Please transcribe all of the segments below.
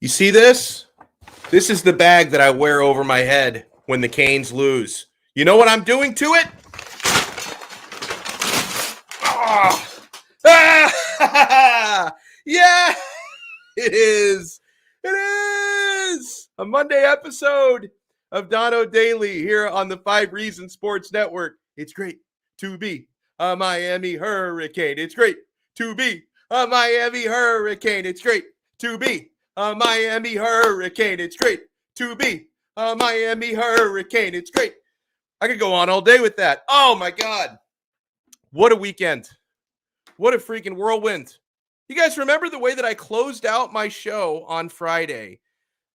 You see this? This is the bag that I wear over my head when the Canes lose. You know what I'm doing to it? Oh. Ah! Yeah, it is. It is a Monday episode of Donno Daily here on the 5 Reasons Sports Network. It's great to be a Miami Hurricane. It's great to be a Miami Hurricane. It's great to be a Miami Hurricane. It's great to be a Miami Hurricane. It's great. I could go on all day with that. Oh my God. What a weekend. What a freaking whirlwind. You guys remember the way that I closed out my show on Friday?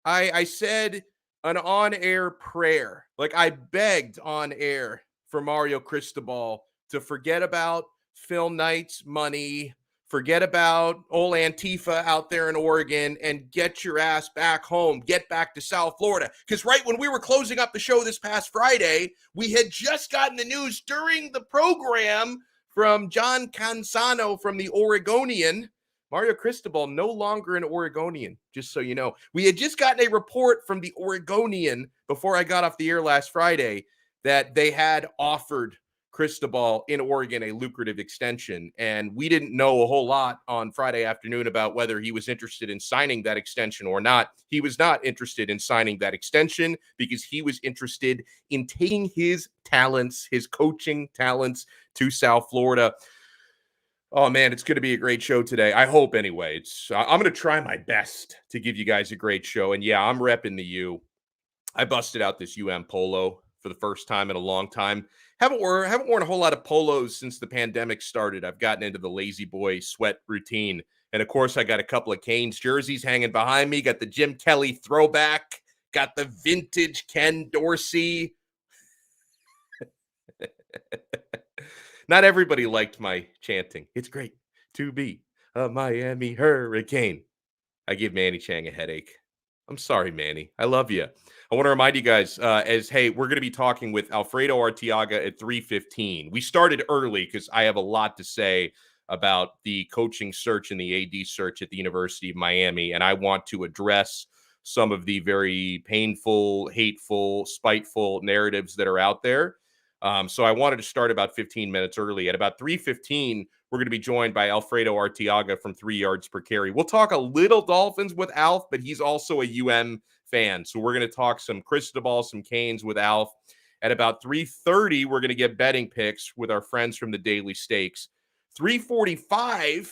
I said an on-air prayer. Like I begged on air for Mario Cristobal to forget about Phil Knight's money, forget about old Antifa out there in Oregon, and get your ass back home, get back to South Florida. Because right when we were closing up the show this past Friday, we had just gotten the news during the program from John Cansano from the Oregonian. Mario Cristobal no longer an Oregonian, just so you know. We had just gotten a report from the Oregonian before I got off the air last Friday that they had offered Cristobal in Oregon a lucrative extension, and we didn't know a whole lot on Friday afternoon about whether he was interested in signing that extension or not. He was not interested in signing that extension because he was interested in taking his talents, his coaching talents, to South Florida. Oh, man, it's going to be a great show today. I hope anyway. I'm going to try my best to give you guys a great show. And yeah, I'm repping the U. I busted out this UM polo for the first time in a long time. Haven't worn a whole lot of polos since the pandemic started. I've gotten into the lazy boy sweat routine. And of course, I got a couple of Canes jerseys hanging behind me. Got the Jim Kelly throwback. Got the vintage Ken Dorsey. Not everybody liked my chanting. It's great to be a Miami Hurricane. I give Manny Chang a headache. I'm sorry, Manny. I love you. I want to remind you guys, hey, we're going to be talking with Alfredo Arteaga at 3:15. We started early because I have a lot to say about the coaching search and the AD search at the University of Miami, and I want to address some of the very painful, hateful, spiteful narratives that are out there. So I wanted to start about 15 minutes early. At about 3:15, we're going to be joined by Alfredo Arteaga from 3 Yards Per Carry. We'll talk a little Dolphins with Alf, but he's also a UM fan. So we're going to talk some Cristobal, some Canes with Alf. At about 3:30, we're going to get betting picks with our friends from the Daily Stakes. 3:45,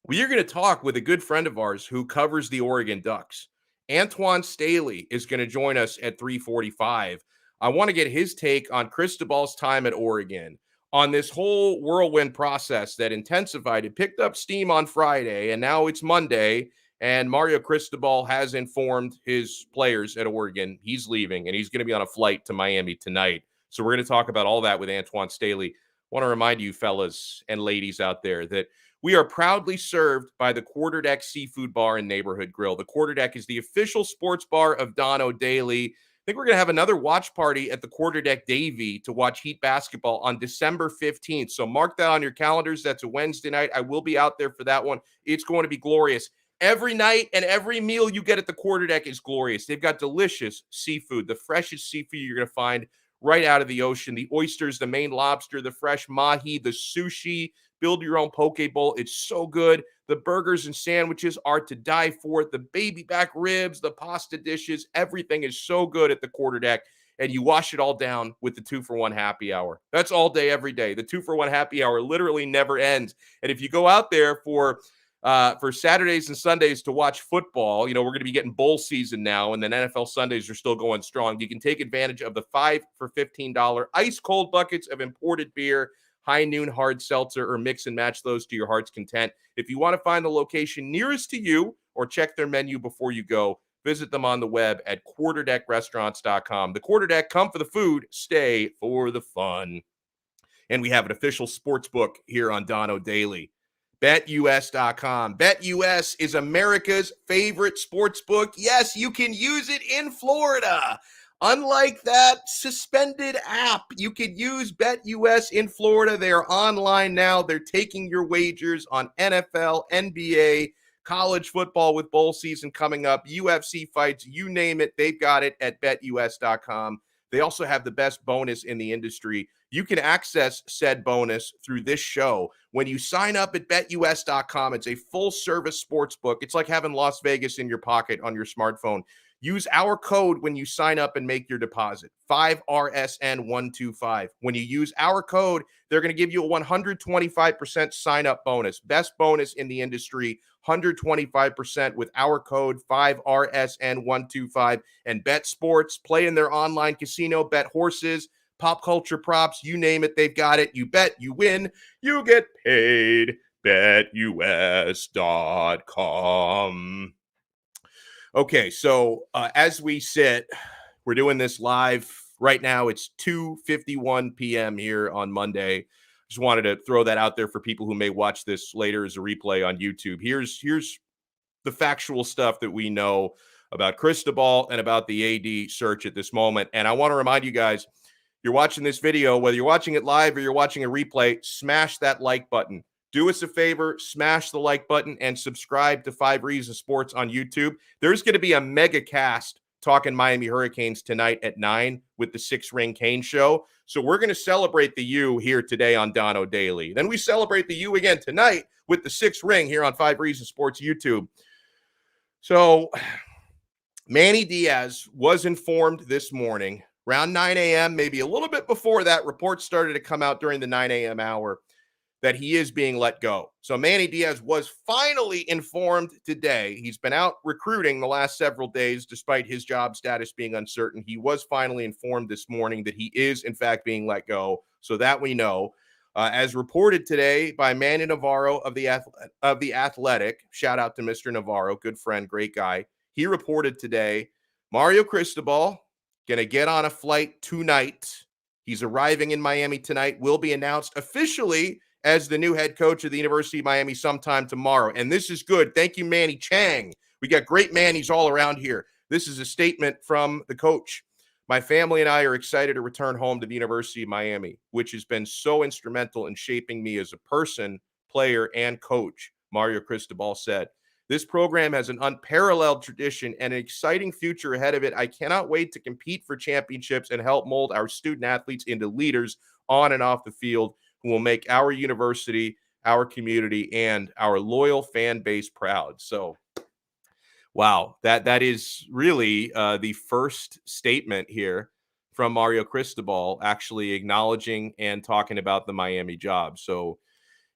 we are going to talk with a good friend of ours who covers the Oregon Ducks. Antoine Staley is going to join us at 3:45. I want to get his take on Cristobal's time at Oregon, on this whole whirlwind process that intensified. It picked up steam on Friday, and now it's Monday, and Mario Cristobal has informed his players at Oregon he's leaving, and he's going to be on a flight to Miami tonight. So we're going to talk about all that with Antoine Staley. I want to remind you, fellas and ladies out there, that we are proudly served by the Quarterdeck Seafood Bar and Neighborhood Grill. The Quarterdeck is the official sports bar of Donno Daily. I think we're going to have another watch party at the Quarterdeck Davy to watch Heat basketball on December 15th. So mark that on your calendars. That's a Wednesday night. I will be out there for that one. It's going to be glorious. Every night and every meal you get at the Quarterdeck is glorious. They've got delicious seafood, the freshest seafood you're going to find right out of the ocean. The oysters, the Maine lobster, the fresh mahi, the sushi. Build your own poke bowl. It's so good. The burgers and sandwiches are to die for. The baby back ribs, the pasta dishes, everything is so good at the Quarterdeck. And you wash it all down with the 2-for-1 happy hour. That's all day, every day. The 2-for-1 happy hour literally never ends. And if you go out there for Saturdays and Sundays to watch football, you know, we're going to be getting bowl season now, and then NFL Sundays are still going strong. You can take advantage of the 5 for $15 ice cold buckets of imported beer, high noon hard seltzer, or mix and match those to your heart's content. If you want to find the location nearest to you or check their menu before you go, visit them on the web at quarterdeckrestaurants.com. The Quarterdeck, come for the food, stay for the fun. And we have an official sports book here on Donno Daily. BetUS.com. BetUS is America's favorite sports book. Yes, you can use it in Florida. Unlike that suspended app, you could use BetUS in Florida. They are online now. They're taking your wagers on NFL, NBA, college football with bowl season coming up, UFC fights, you name it, they've got it at betus.com. They also have the best bonus in the industry. You can access said bonus through this show. When you sign up at betus.com, it's a full-service sports book. It's like having Las Vegas in your pocket on your smartphone. Use our code when you sign up and make your deposit, 5RSN125. When you use our code, they're going to give you a 125% sign-up bonus. Best bonus in the industry, 125% with our code, 5RSN125. And bet sports, play in their online casino, bet horses, pop culture props, you name it, they've got it. You bet, you win, you get paid. BetUS.com. Okay, so as we sit, we're doing this live right now. It's 2:51 p.m. here on Monday. Just wanted to throw that out there for people who may watch this later as a replay on YouTube. Here's the factual stuff that we know about Cristobal and about the AD search at this moment. And I want to remind you guys, you're watching this video, whether you're watching it live or you're watching a replay, smash that like button. Do us a favor, smash the like button and subscribe to 5 Reasons Sports on YouTube. There's going to be a mega cast talking Miami Hurricanes tonight at 9 with the 6 Ring Kane Show. So we're going to celebrate the U here today on Donno Daily. Then we celebrate the U again tonight with the 6 Ring here on 5 Reasons Sports YouTube. So Manny Diaz was informed this morning around 9 a.m., maybe a little bit before that, reports started to come out during the 9 a.m. hour that he is being let go. So Manny Diaz was finally informed today. He's been out recruiting the last several days, despite his job status being uncertain. He was finally informed this morning that he is, in fact, being let go. So that we know. As reported today by Manny Navarro of the Athletic, shout out to Mr. Navarro, good friend, great guy. He reported today, Mario Cristobal going to get on a flight tonight. He's arriving in Miami tonight, will be announced officially as the new head coach of the University of Miami sometime tomorrow. And this is good. Thank you, Manny Chang. We got great Mannies all around here. This is a statement from the coach. My family and I are excited to return home to the University of Miami, which has been so instrumental in shaping me as a person, player, and coach, Mario Cristobal said. This program has an unparalleled tradition and an exciting future ahead of it. I cannot wait to compete for championships and help mold our student athletes into leaders on and off the field who will make our university, our community, and our loyal fan base proud. So, wow, that is really the first statement here from Mario Cristobal actually acknowledging and talking about the Miami job. So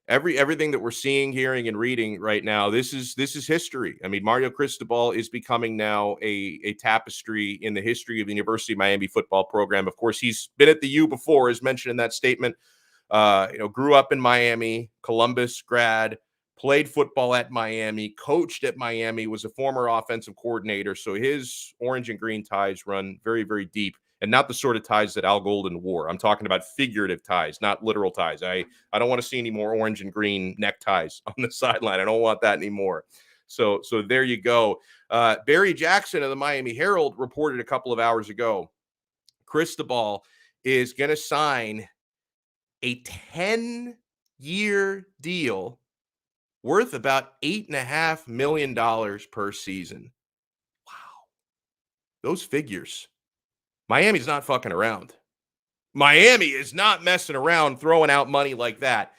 everything that we're seeing, hearing, and reading right now, this is history. I mean, Mario Cristobal is becoming now a tapestry in the history of the University of Miami football program. Of course, he's been at the U before, as mentioned in that statement. Grew up in Miami, Columbus grad, played football at Miami, coached at Miami, was a former offensive coordinator. So his orange and green ties run very, very deep, and not the sort of ties that Al Golden wore. I'm talking about figurative ties, not literal ties. I don't want to see any more orange and green neckties on the sideline. I don't want that anymore. So there you go. Barry Jackson of the Miami Herald reported a couple of hours ago, Cristobal is going to sign a 10-year deal worth about $8.5 million per season. Wow. Those figures. Miami's not fucking around. Miami is not messing around throwing out money like that.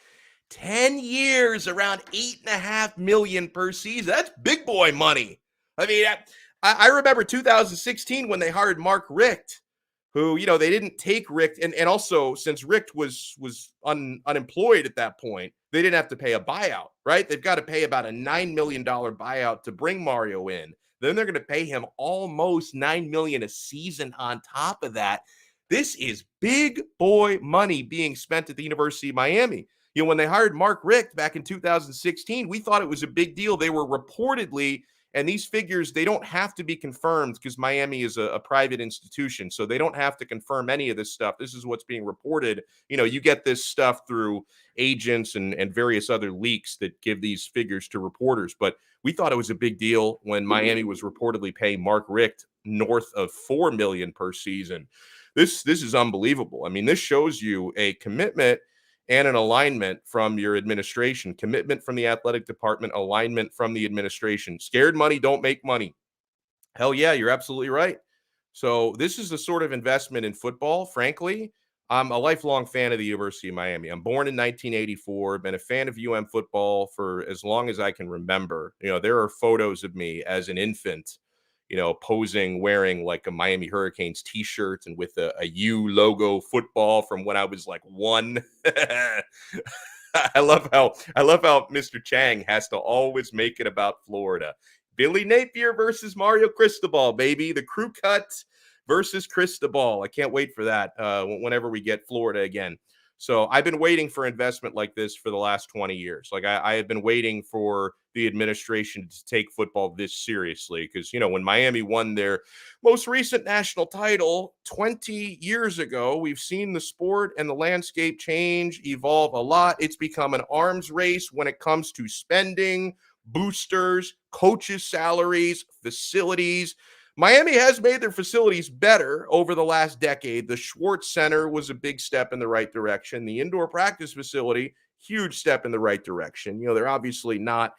10 years, around $8.5 million per season. That's big boy money. I mean, I remember 2016 when they hired Mark Richt, who, they didn't take Richt. And also, since Richt was unemployed at that point, they didn't have to pay a buyout, right? They've got to pay about a $9 million buyout to bring Mario in. Then they're going to pay him almost $9 million a season on top of that. This is big boy money being spent at the University of Miami. When they hired Mark Richt back in 2016, we thought it was a big deal. They were reportedly, and these figures, they don't have to be confirmed because Miami is a private institution, so they don't have to confirm any of this stuff. This is what's being reported. You get this stuff through agents and various other leaks that give these figures to reporters. But we thought it was a big deal when Miami was reportedly paying Mark Richt north of $4 million per season. This is unbelievable. I mean, this shows you a commitment and an alignment from your administration, commitment from the athletic department, alignment from the administration. Scared money don't make money. Hell yeah, you're absolutely right. So this is the sort of investment in football. Frankly, I'm a lifelong fan of the University of Miami. I'm born in 1984, been a fan of football for as long as I can remember. There are photos of me as an infant, posing wearing like a Miami Hurricanes t-shirt and with a U logo football from when I was like 1. I love how Mr. Chang has to always make it about Florida. Billy Napier versus Mario Cristobal, baby. The crew cut versus Cristobal. I can't wait for that whenever we get Florida again. So I've been waiting for investment like this for the last 20 years. Like I have been waiting for the administration to take football this seriously because, when Miami won their most recent national title 20 years ago, we've seen the sport and the landscape change, evolve a lot. It's become an arms race when it comes to spending, boosters, coaches' salaries, facilities. Miami has made their facilities better over the last decade. The Schwartz Center was a big step in the right direction. The indoor practice facility, huge step in the right direction. They're obviously not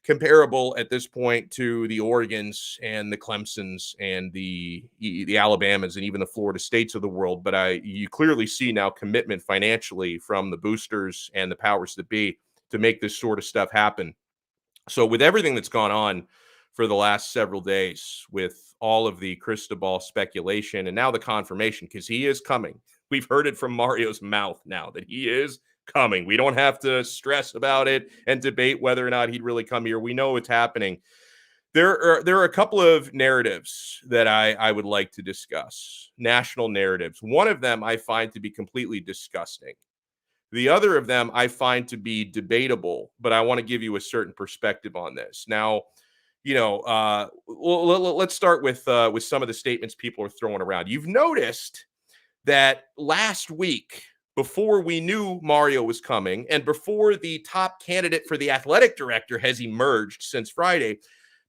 comparable at this point to the Oregons and the Clemsons and the Alabamas and even the Florida States of the world. But you clearly see now commitment financially from the boosters and the powers that be to make this sort of stuff happen. So with everything that's gone on for the last several days, with all of the Cristobal speculation and now the confirmation, because he is coming. We've heard it from Mario's mouth now that he is coming. We don't have to stress about it and debate whether or not he'd really come here. We know it's happening. There are a couple of narratives that I would like to discuss, national narratives. One of them I find to be completely disgusting. The other of them I find to be debatable, but I want to give you a certain perspective on this. Now, let's start with some of the statements people are throwing around. You've noticed that last week, before we knew Mario was coming, and before the top candidate for the athletic director has emerged since Friday,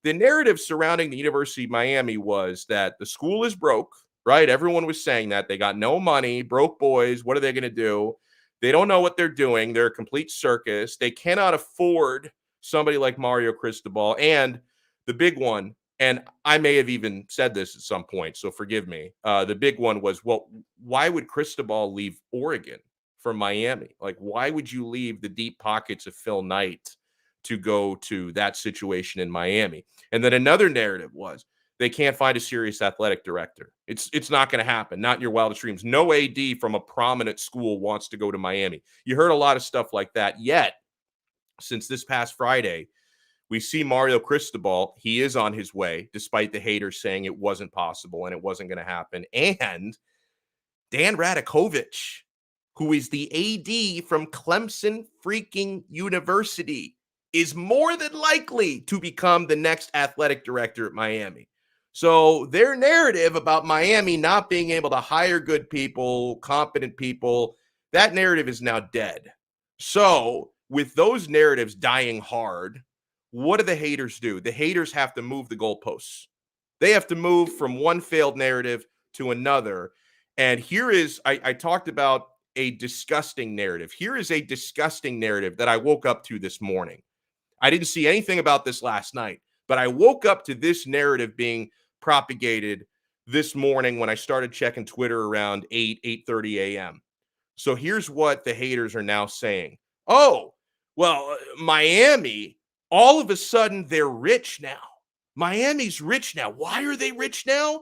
the narrative surrounding the University of Miami was that the school is broke, right? Everyone was saying that. They got no money, broke boys. What are they going to do? They don't know what they're doing. They're a complete circus. They cannot afford somebody like Mario Cristobal. And the big one, and I may have even said this at some point, so forgive me. The big one was, well, why would Cristobal leave Oregon for Miami? Like, why would you leave the deep pockets of Phil Knight to go to that situation in Miami? And then another narrative was they can't find a serious athletic director. It's not going to happen. Not in your wildest dreams. No AD from a prominent school wants to go to Miami. You heard a lot of stuff like that. Yet, since this past Friday, we see Mario Cristobal. He is on his way, despite the haters saying it wasn't possible and it wasn't going to happen. And Dan Radakovich, who is the AD from Clemson freaking University, is more than likely to become the next athletic director at Miami. So their narrative about Miami not being able to hire good people, competent people, that narrative is now dead. So with those narratives dying hard, what do the haters do? The haters have to move the goalposts. They have to move from one failed narrative to another. And here is, I talked about a disgusting narrative. Here is a disgusting narrative that I woke up to this morning. I didn't see anything about this last night, but I woke up to this narrative being propagated this morning when I started checking Twitter around 8:30 a.m. So here's what the haters are now saying. Oh, well, Miami, all of a sudden they're rich now. Miami's rich now. Why are they rich now?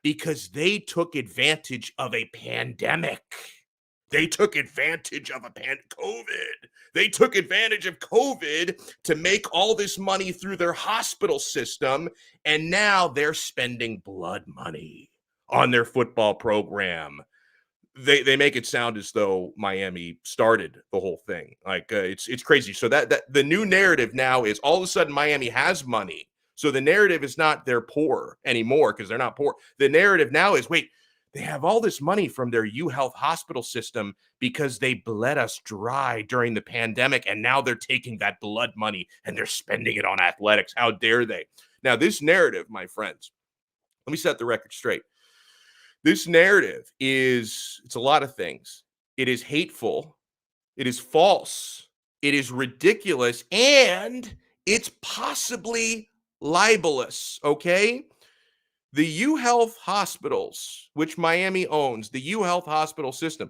Because they took advantage of a pandemic. They took advantage of COVID. They took advantage of COVID to make all this money through their hospital system, and now they're spending blood money on their football program. They make it sound as though Miami started the whole thing. Like it's crazy. So that the new narrative now is all of a sudden Miami has money. So the narrative is not they're poor anymore because they're not poor. The narrative now is, wait, they have all this money from their UHealth hospital system because they bled us dry during the pandemic, and now they're taking that blood money and they're spending it on athletics. How dare they? Now, this narrative, my friends, let me set the record straight. This narrative it's a lot of things. It is hateful. It is false. It is ridiculous. And it's possibly libelous. Okay. The UHealth hospitals, which Miami owns, the UHealth hospital system,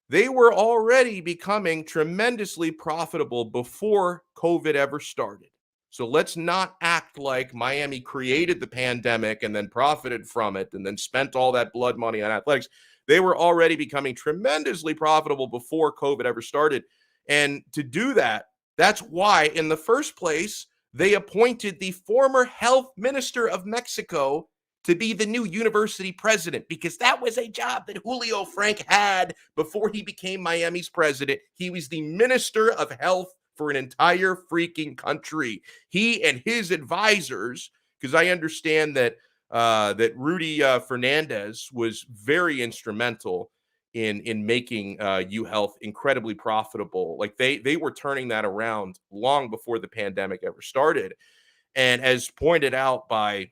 they were already becoming tremendously profitable before COVID ever started. So let's not act like Miami created the pandemic and then profited from it and then spent all that blood money on athletics. They were already becoming tremendously profitable before COVID ever started. And to do that, that's why, in the first place, they appointed the former health minister of Mexico to be the new university president, because that was a job that Julio Frank had before he became Miami's president. He was the minister of health for an entire freaking country. He and his advisors, because I understand that that Rudy Fernandez was very instrumental in making UHealth incredibly profitable. Like they were turning that around long before the pandemic ever started. And as pointed out by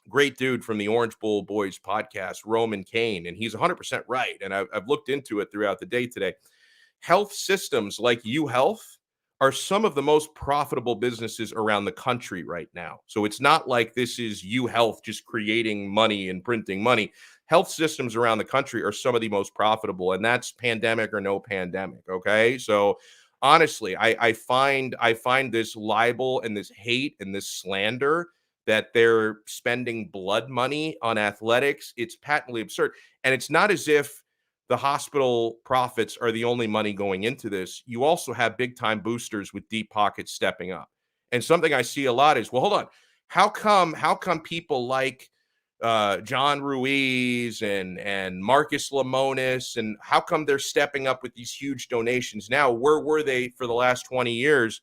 great dude from the Orange Bowl Boys podcast, Roman Kane, and he's 100% right. And I've looked into it throughout the day today. Health systems like UHealth are some of the most profitable businesses around the country right now. So it's not like this is UHealth just creating money and printing money. Health systems around the country are some of the most profitable, and that's pandemic or no pandemic. Okay, so honestly, I find this libel and this hate and this slander that they're spending blood money on athletics. It's patently absurd. And it's not as if the hospital profits are the only money going into this. You also have big time boosters with deep pockets stepping up. And something I see a lot is, well, hold on. How come people like John Ruiz and Marcus Lemonis, and how come they're stepping up with these huge donations now? Where were they for the last 20 years?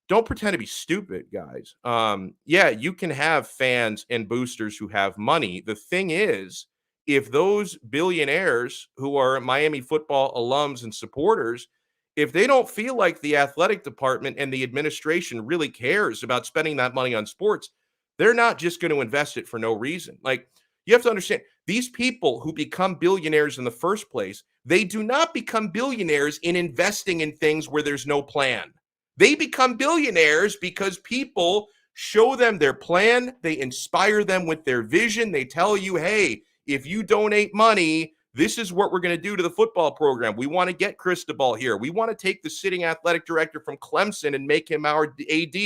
Don't pretend to be stupid, guys. Yeah, you can have fans and boosters who have money. The thing is, if those billionaires who are Miami football alums and supporters, if they don't feel like the athletic department and the administration really cares about spending that money on sports, they're not just going to invest it for no reason. Like, you have to understand, these people who become billionaires in the first place, they do not become billionaires in investing in things where there's no plan. They become billionaires because people show them their plan. They inspire them with their vision. They tell you, hey, if you donate money, this is what we're going to do to the football program. We want to get Cristobal here. We want to take the sitting athletic director from Clemson and make him our AD.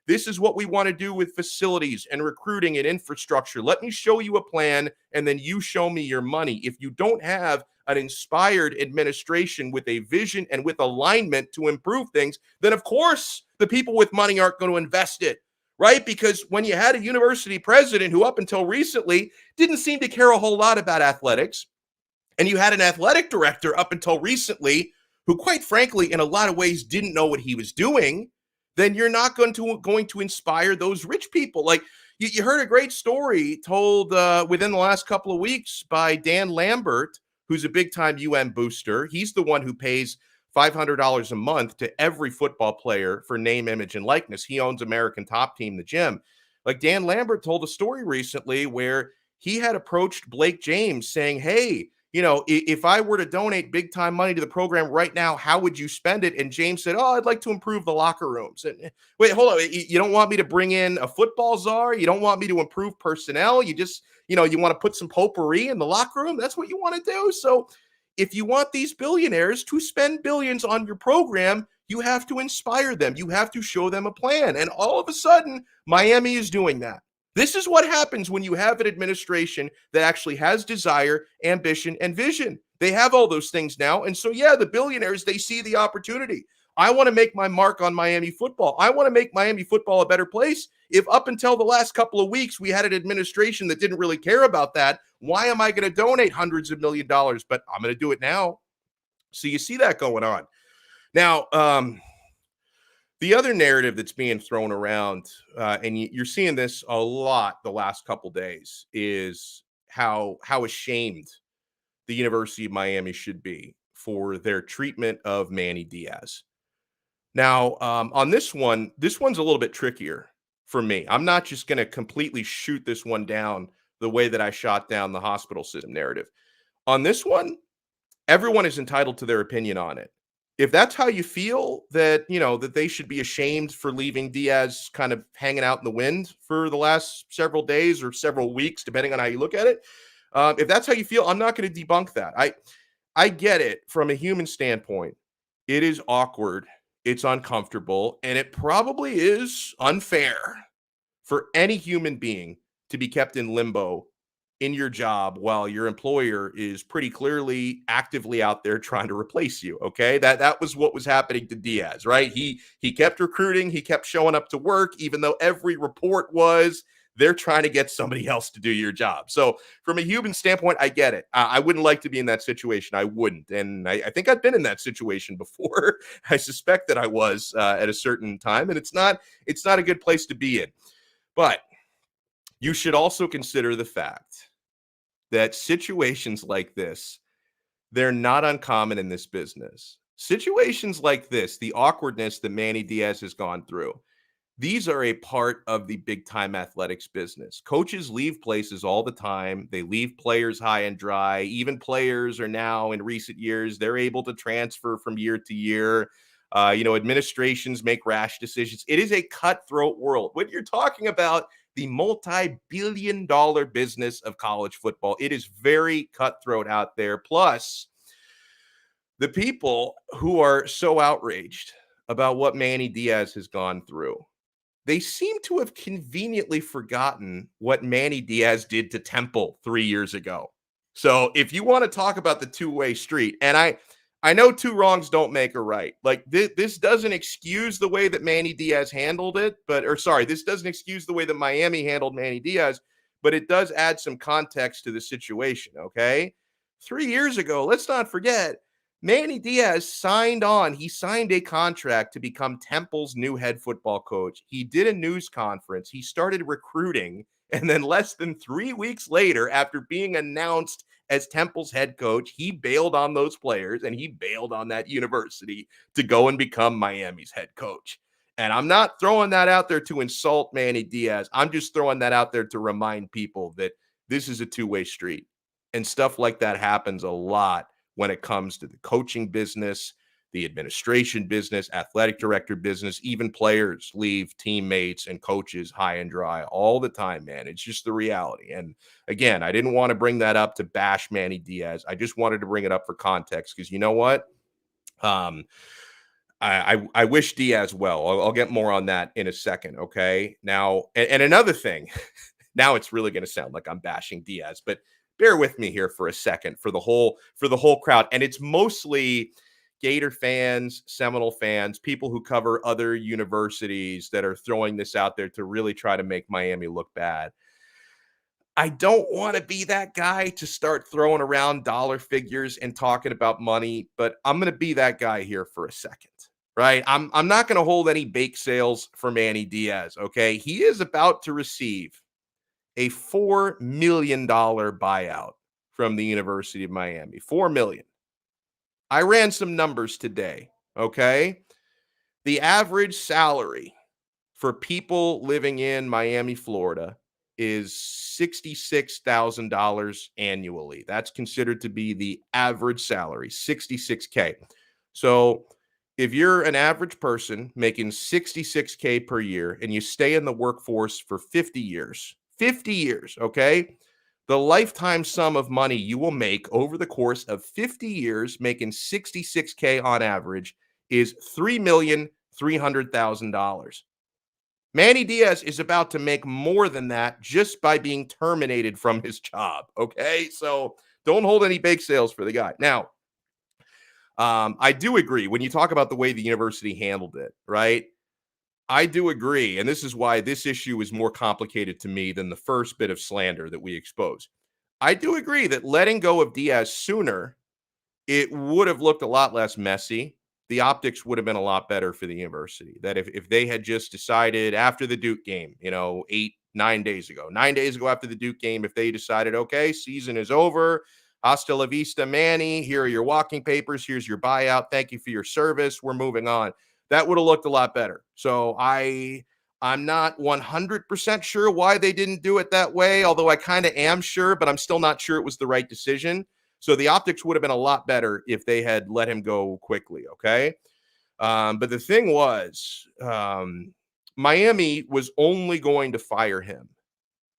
This is what we want to do with facilities and recruiting and infrastructure. Let me show you a plan, and then you show me your money. If you don't have an inspired administration with a vision and with alignment to improve things, then of course the people with money aren't going to invest it, right? Because when you had a university president who up until recently didn't seem to care a whole lot about athletics, and you had an athletic director up until recently who, quite frankly, in a lot of ways didn't know what he was doing, then you're not going to inspire those rich people. Like, you heard a great story told within the last couple of weeks by Dan Lambert, who's a big-time UN booster. He's the one who pays $500 a month to every football player for name, image, and likeness. He owns American Top Team, the gym. Like, Dan Lambert told a story recently where he had approached Blake James saying, hey, if I were to donate big time money to the program right now, how would you spend it? And James said, oh, I'd like to improve the locker rooms. And wait, hold on. You don't want me to bring in a football czar? You don't want me to improve personnel? You just, you want to put some potpourri in the locker room? That's what you want to do? So if you want these billionaires to spend billions on your program, you have to inspire them. You have to show them a plan. And all of a sudden, Miami is doing that. This is what happens when you have an administration that actually has desire, ambition, and vision. They have all those things now. And so, yeah, the billionaires, they see the opportunity. I want to make my mark on Miami football. I want to make Miami football a better place. If up until the last couple of weeks, we had an administration that didn't really care about that, why am I going to donate hundreds of $millions? But I'm going to do it now. So you see that going on. Now, the other narrative that's being thrown around, and you're seeing this a lot the last couple days, is how ashamed the University of Miami should be for their treatment of Manny Diaz. Now, on this one's a little bit trickier for me. I'm not just going to completely shoot this one down the way that I shot down the hospital system narrative. On this one, everyone is entitled to their opinion on it. If that's how you feel, that that they should be ashamed for leaving Diaz kind of hanging out in the wind for the last several days or several weeks, depending on how you look at it. If that's how you feel, I'm not going to debunk that. I get it from a human standpoint. It is awkward, it's uncomfortable, and it probably is unfair for any human being to be kept in limbo in your job while your employer is pretty clearly actively out there trying to replace you. Okay, that was what was happening to Diaz, right? He kept recruiting, he kept showing up to work, even though every report was they're trying to get somebody else to do your job. So from a human standpoint, I get it. I wouldn't like to be in that situation. I wouldn't, and I think I've been in that situation before. I suspect that I was at a certain time, and it's not a good place to be in. But you should also consider the fact that situations like this, they're not uncommon in this business. Situations like this, the awkwardness that Manny Diaz has gone through, these are a part of the big time athletics business. Coaches leave places all the time. They leave players high and dry. Even players are now, in recent years, they're able to transfer from year to year. Administrations make rash decisions. It is a cutthroat world. When you're talking about the multi-billion dollar business of college football, it is very cutthroat out there. Plus, the people who are so outraged about what Manny Diaz has gone through, they seem to have conveniently forgotten what Manny Diaz did to Temple 3 years ago. So if you want to talk about the two-way street, and I know two wrongs don't make a right. Like this doesn't excuse the way that Manny Diaz handled it, this doesn't excuse the way that Miami handled Manny Diaz, but it does add some context to the situation, okay? 3 years ago, let's not forget, Manny Diaz signed on. He signed a contract to become Temple's new head football coach. He did a news conference. He started recruiting. And then less than 3 weeks later, after being announced as Temple's head coach, he bailed on those players and he bailed on that university to go and become Miami's head coach. And I'm not throwing that out there to insult Manny Diaz. I'm just throwing that out there to remind people that this is a two-way street. And stuff like that happens a lot when it comes to the coaching business, the administration business, athletic director business. Even players leave teammates and coaches high and dry all the time, man. It's just the reality. And again, I didn't want to bring that up to bash Manny Diaz. I just wanted to bring it up for context because you know what? I wish Diaz well. I'll get more on that in a second. Okay. Now, and another thing, now it's really going to sound like I'm bashing Diaz, but bear with me here for a second for the whole crowd. And it's mostly Gator fans, Seminole fans, people who cover other universities that are throwing this out there to really try to make Miami look bad. I don't want to be that guy to start throwing around dollar figures and talking about money, but I'm going to be that guy here for a second. Right? I'm not going to hold any bake sales for Manny Diaz, okay? He is about to receive a $4 million buyout from the University of Miami. $4 million. I ran some numbers today, okay? The average salary for people living in Miami, Florida is $66,000 annually. That's considered to be the average salary, $66K. So if you're an average person making $66K per year and you stay in the workforce for 50 years, okay? The lifetime sum of money you will make over the course of 50 years, making $66K on average, is $3,300,000. Manny Diaz is about to make more than that just by being terminated from his job, okay? So don't hold any bake sales for the guy. Now, I do agree when you talk about the way the university handled it, right? I do agree. And this is why this issue is more complicated to me than the first bit of slander that we exposed. I do agree that letting go of Diaz sooner, it would have looked a lot less messy. The optics would have been a lot better for the university. That if they had just decided after the Duke game, 9 days ago after the Duke game, if they decided, okay, season is over, hasta la vista, Manny, here are your walking papers, here's your buyout, thank you for your service, we're moving on. That would have looked a lot better. So I'm not 100% sure why they didn't do it that way, although I kind of am sure, but I'm still not sure it was the right decision. So the optics would have been a lot better if they had let him go quickly. Okay. But the thing was, Miami was only going to fire him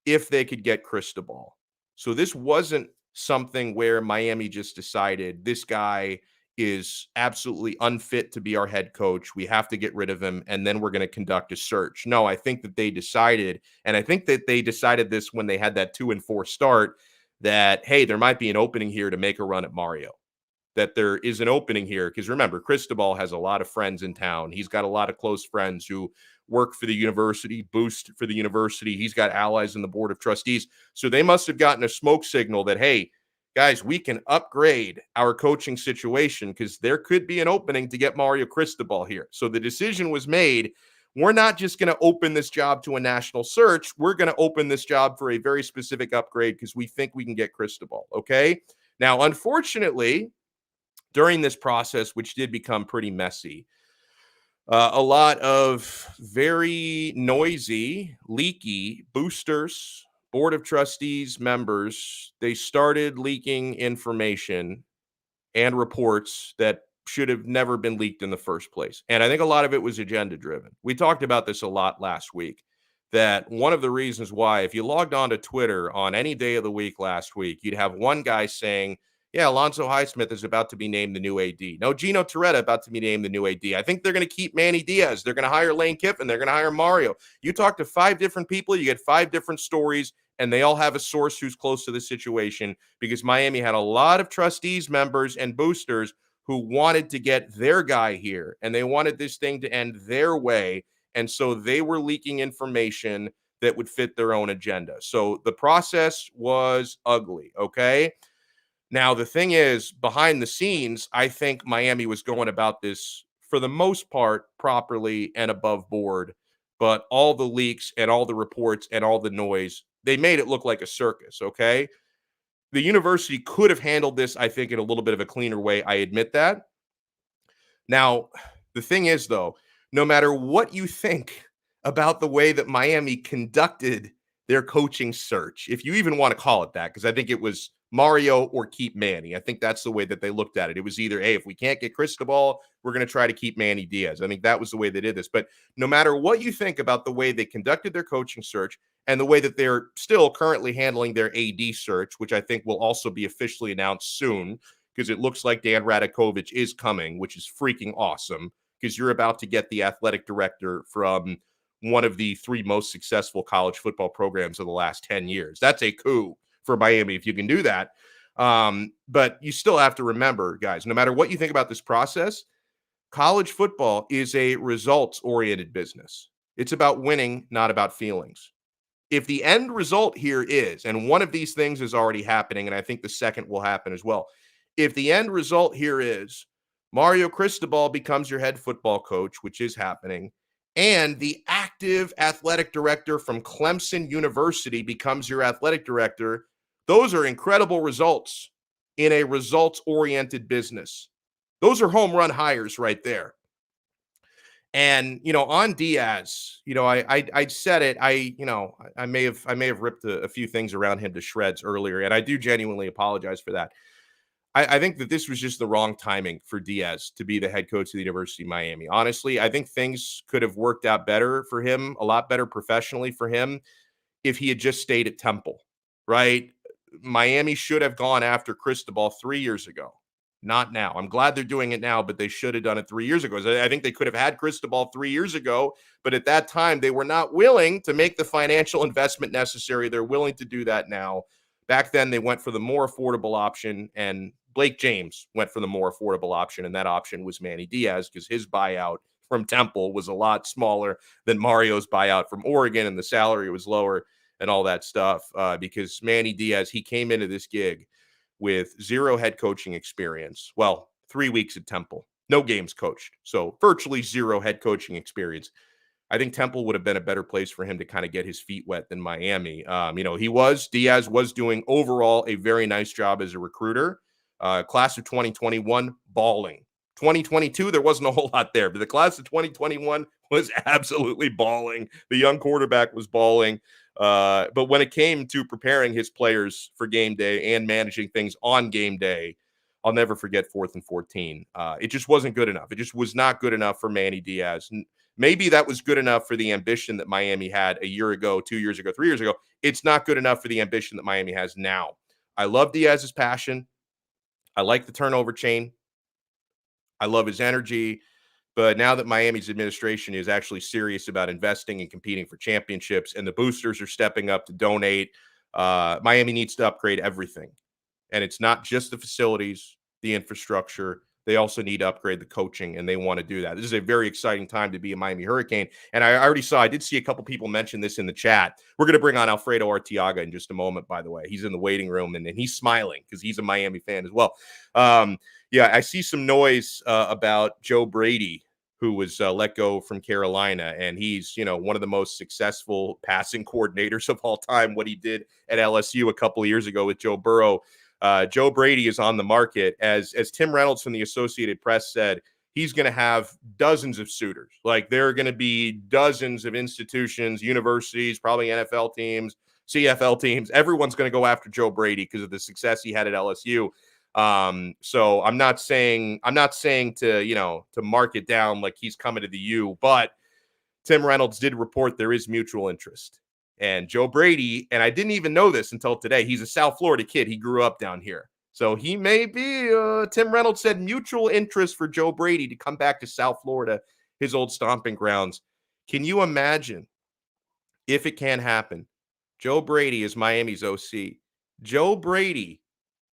if they could get Cristobal. So this wasn't something where Miami just decided this guy is absolutely unfit to be our head coach. We have to get rid of him, and then we're going to conduct a search. No, I think that they decided, and I think that they decided this when they had that 2-4 start, that hey, there might be an opening here to make a run at Mario, that there is an opening here. Because remember, Cristobal has a lot of friends in town. He's got a lot of close friends who work for the university, boost for the university. He's got allies in the board of trustees. So they must have gotten a smoke signal that, hey, guys, we can upgrade our coaching situation because there could be an opening to get Mario Cristobal here. So the decision was made. We're not just going to open this job to a national search. We're going to open this job for a very specific upgrade because we think we can get Cristobal. Okay. Now, unfortunately, during this process, which did become pretty messy, a lot of very noisy, leaky boosters, board of trustees members, they started leaking information and reports that should have never been leaked in the first place. And I think a lot of it was agenda driven. We talked about this a lot last week, that one of the reasons why, if you logged on to Twitter on any day of the week last week, you'd have one guy saying, yeah, Alonzo Highsmith is about to be named the new AD. No, Gino Torretta about to be named the new AD. I think they're going to keep Manny Diaz. They're going to hire Lane Kiffin. They're going to hire Mario. You talk to 5 different people, you get 5 different stories, and they all have a source who's close to the situation, because Miami had a lot of trustees, members, and boosters who wanted to get their guy here, and they wanted this thing to end their way. And so they were leaking information that would fit their own agenda. So the process was ugly, okay? Now, the thing is, behind the scenes, I think Miami was going about this, for the most part, properly and above board. But all the leaks and all the reports and all the noise, they made it look like a circus, okay? The university could have handled this, I think, in a little bit of a cleaner way. I admit that. Now, the thing is, though, no matter what you think about the way that Miami conducted their coaching search, if you even want to call it that, because I think it was Mario or keep Manny. I think that's the way that they looked at it. It was either, hey, if we can't get Cristobal, we're going to try to keep Manny Diaz. I think that was the way they did this. But no matter what you think about the way they conducted their coaching search and the way that they're still currently handling their AD search, which I think will also be officially announced soon, because it looks like Dan Radakovich is coming, which is freaking awesome, because you're about to get the athletic director from one of the 3 most successful college football programs of the last 10 years. That's a coup for Miami if you can do that. But you still have to remember, guys, no matter what you think about this process, college football is a results-oriented business. It's about winning, not about feelings. If the end result here is, and one of these things is already happening, and I think the second will happen as well, if the end result here is Mario Cristobal becomes your head football coach, which is happening, and the active athletic director from Clemson University becomes your athletic director, those are incredible results in a results-oriented business. Those are home run hires right there. And, on Diaz, I said it. I may have ripped a few things around him to shreds earlier, and I do genuinely apologize for that. I think that this was just the wrong timing for Diaz to be the head coach of the University of Miami. Honestly, I think things could have worked out better for him, a lot better professionally for him, if he had just stayed at Temple, right? Miami should have gone after Cristobal 3 years ago, not now. I'm glad they're doing it now, but they should have done it 3 years ago. I think they could have had Cristobal 3 years ago, but at that time, they were not willing to make the financial investment necessary. They're willing to do that now. Back then, they went for the more affordable option, and Blake James went for the more affordable option, and that option was Manny Diaz, because his buyout from Temple was a lot smaller than Mario's buyout from Oregon, and the salary was lower and all that stuff, because Manny Diaz, he came into this gig with 0 head coaching experience. Well, 3 weeks at Temple, no games coached, so virtually 0 head coaching experience. I think Temple would have been a better place for him to kind of get his feet wet than Miami. Diaz was doing overall a very nice job as a recruiter. Class of 2021, balling. 2022, there wasn't a whole lot there, but the class of 2021 was absolutely balling. The young quarterback was balling. But when it came to preparing his players for game day and managing things on game day, I'll never forget 4th and 14. It just wasn't good enough. It just was not good enough for Manny Diaz. Maybe that was good enough for the ambition that Miami had a year ago, 2 years ago, 3 years ago. It's not good enough for the ambition that Miami has now. I love Diaz's passion. I like the turnover chain. I love his energy. But now that Miami's administration is actually serious about investing and competing for championships, and the boosters are stepping up to donate, Miami needs to upgrade everything. And it's not just the facilities, the infrastructure. They also need to upgrade the coaching, and they want to do that. This is a very exciting time to be a Miami Hurricane. And I did see a couple people mention this in the chat. We're going to bring on Alfredo Arteaga in just a moment, by the way. He's in the waiting room, and he's smiling because he's a Miami fan as well. Yeah, I see some noise about Joe Brady, who was let go from Carolina, and he's, one of the most successful passing coordinators of all time. What he did at LSU a couple of years ago with Joe Burrow. Joe Brady is on the market. As Tim Reynolds from the Associated Press said, he's going to have dozens of suitors. Like, there are going to be dozens of institutions, universities, probably NFL teams, CFL teams. Everyone's going to go after Joe Brady because of the success he had at LSU. So I'm not saying to mark it down like he's coming to the U, but Tim Reynolds did report there is mutual interest. And Joe Brady, and I didn't even know this until today, he's a South Florida kid. He grew up down here. So he may be, Tim Reynolds said, mutual interest for Joe Brady to come back to South Florida, his old stomping grounds. Can you imagine if it can happen? Joe Brady is Miami's OC. Joe Brady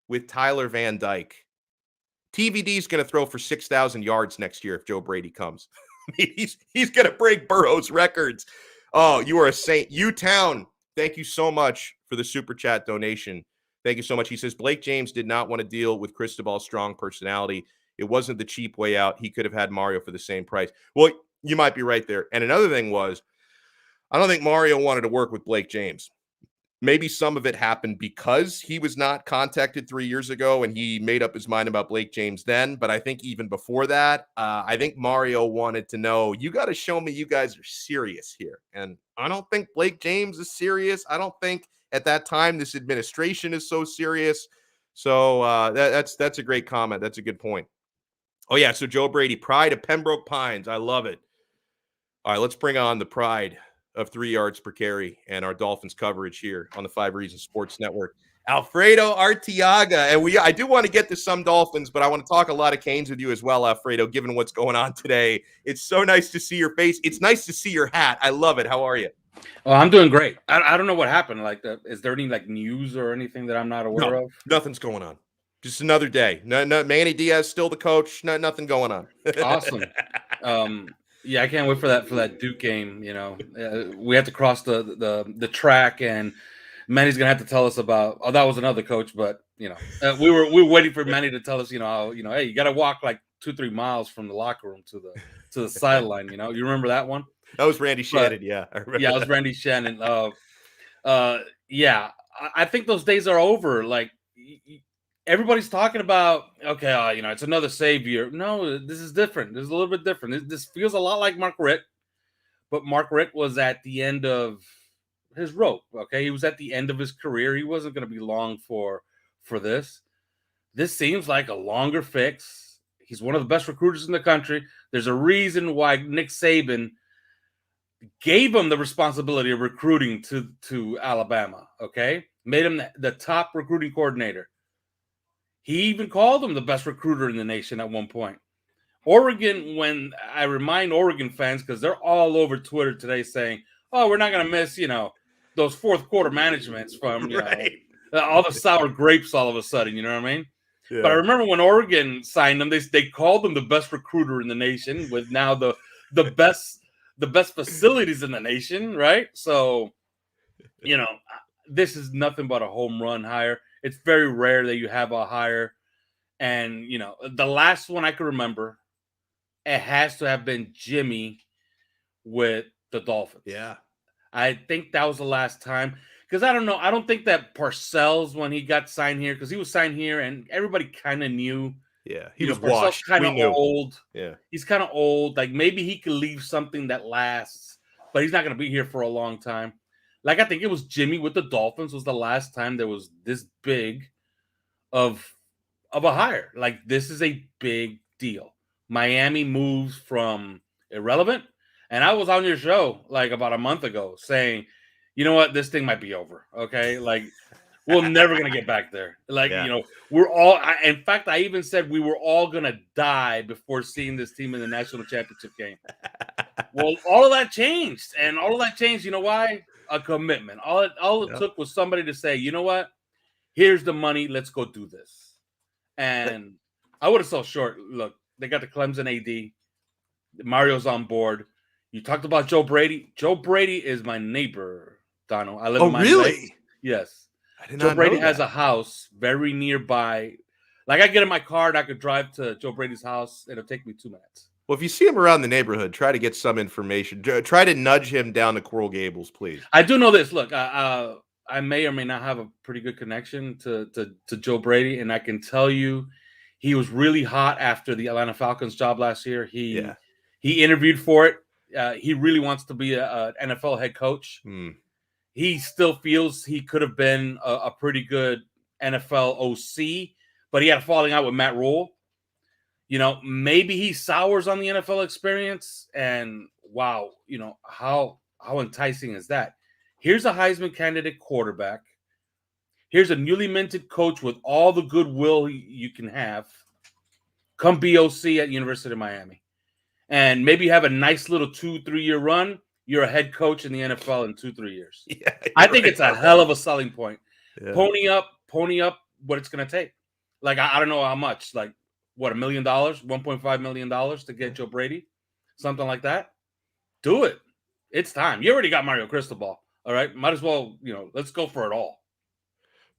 with Tyler Van Dyke. TVD is going to throw for 6,000 yards next year if Joe Brady comes. he's going to break Burrow's records. Oh, you are a saint. U-Town, thank you so much for the super chat donation. Thank you so much. He says, Blake James did not want to deal with Cristobal's strong personality. It wasn't the cheap way out. He could have had Mario for the same price. Well, you might be right there. And another thing was, I don't think Mario wanted to work with Blake James. Maybe some of it happened because he was not contacted 3 years ago and he made up his mind about Blake James then. But I think even before that, I think Mario wanted to know, you got to show me you guys are serious here. And I don't think Blake James is serious. I don't think at that time this administration is so serious. So that's a great comment. That's a good point. Oh, yeah. So Joe Brady, pride of Pembroke Pines. I love it. All right, let's bring on the pride of 3 yards per carry and our Dolphins coverage here on the 5 Reasons Sports Network. Alfredo Arteaga. And I do want to get to some Dolphins, but I want to talk a lot of Canes with you as well, Alfredo, given what's going on today. It's so nice to see your face. It's nice to see your hat. I love it. How are you? Oh, I'm doing great. I don't know what happened. Is there any news or anything that I'm not aware of? Nothing's going on. Just another day. No, Manny Diaz still the coach. Nothing going on. Awesome. Yeah, I can't wait for that Duke game. We have to cross the track, and Manny's gonna have to tell us about. Oh, that was another coach, but we were waiting for Manny to tell us. How hey, you got to walk like 2-3 miles from the locker room to the sideline. You remember that one? That was Randy Shannon. Yeah, yeah, it was Randy Shannon. Yeah, I think those days are over. Like, everybody's talking about, okay, it's another savior. No, this is different. This is a little bit different. This feels a lot like Mark Richt, but Mark Richt was at the end of his rope. Okay, he was at the end of his career. He wasn't going to be long for this. This seems like a longer fix. He's one of the best recruiters in the country. There's a reason why Nick Saban gave him the responsibility of recruiting to Alabama. Okay, made him the top recruiting coordinator. He even called him the best recruiter in the nation at one point. Oregon, when I remind Oregon fans, because they're all over Twitter today saying, oh, we're not going to miss, those fourth quarter managements from, all the sour grapes all of a sudden, you know what I mean? Yeah. But I remember when Oregon signed them, they called him the best recruiter in the nation with now the best facilities in the nation, right? So, this is nothing but a home run hire. It's very rare that you have a hire. And, the last one I can remember, it has to have been Jimmy with the Dolphins. Yeah. I think that was the last time. Because I don't know. I don't think that Parcells, when he got signed here, because he was signed here and everybody kind of knew. Yeah. He was washed. Kind of old. Yeah. He's kind of old. Like, maybe he could leave something that lasts, but he's not going to be here for a long time. Like I think it was Jimmy with the Dolphins was the last time there was this big of a hire. Like this is a big deal. Miami moves from irrelevant, and I was on your show like about a month ago saying, you know what, this thing might be over. Okay, like we're never gonna get back there. Like Yeah. we're all. In fact, I even said we were all gonna die before seeing this team in the national championship game. Well, all of that changed, and all of that changed. You know why? A commitment. All it Yep. took was somebody to say, you know what? Here's the money. Let's go do this. And I would have sold short. Look, they got the Clemson AD. Mario's on board. You talked about Joe Brady. Joe Brady is my neighbor, Donno. I live in Miami Lakes. Really? Yes. I did Joe not Brady know has that. a house very nearby. Like I get in my car and I could drive to Joe Brady's house. It'll take me 2 minutes. Well, if you see him around the neighborhood, try to get some information. Try to nudge him down to Coral Gables, please. I do know this. Look, I may or may not have a pretty good connection to Joe Brady, and I can tell you, he was really hot after the Atlanta Falcons job last year. Yeah. He interviewed for it. He really wants to be an NFL head coach. He still feels he could have been a pretty good NFL OC, but he had a falling out with Matt Rule. Maybe he sours on the NFL experience, and wow, how enticing is that? Here's a Heisman candidate quarterback. Here's a newly minted coach with all the goodwill you can have. Come BOC at University of Miami, and maybe have a nice little 2-3 year run. You're a head coach in the NFL in 2-3 years. Yeah, I think it's a hell of a selling point. Yeah. Pony up what it's gonna take. Like I don't know how much. Like what, $1 million, $1.5 million to get Joe Brady, something like that. Do it. It's time. You already got Mario Cristobal. All right, might as well. Let's go for it all.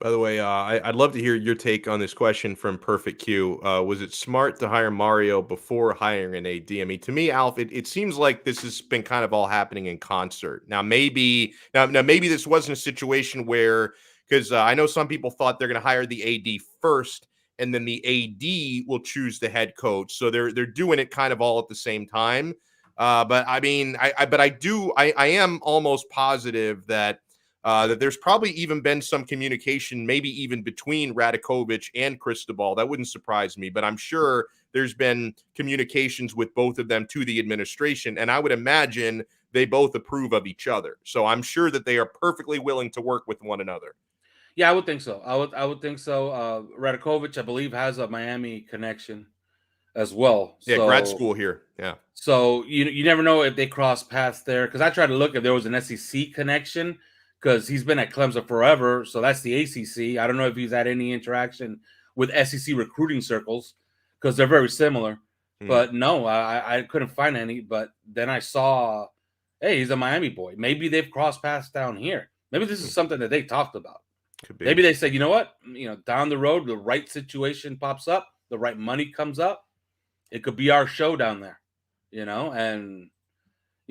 By the way, I'd love to hear your take on this question from Perfect Q. Was it smart to hire Mario before hiring an AD? I mean, to me, Alf, it seems like this has been kind of all happening in concert. Now, maybe this wasn't a situation where, because I know some people thought they're going to hire the AD first, and then the AD will choose the head coach. So they're doing it kind of all at the same time. But I mean, I am almost positive that there's probably even been some communication, maybe even between Radakovich and Cristobal. That wouldn't surprise me, but I'm sure there's been communications with both of them to the administration, and I would imagine they both approve of each other. So I'm sure that they are perfectly willing to work with one another. Yeah, I would think so. I would think so. Radakovich, I believe, has a Miami connection as well. Yeah, grad school here. Yeah. So you never know if they cross paths there. Because I tried to look if there was an SEC connection, because he's been at Clemson forever. So that's the ACC. I don't know if he's had any interaction with SEC recruiting circles, because they're very similar. But no, I couldn't find any. But then I saw, hey, he's a Miami boy. Maybe they've crossed paths down here. Maybe this is something that they talked about. Could be. Maybe they say, you know what? Down the road, the right situation pops up, the right money comes up. It could be our show down there, and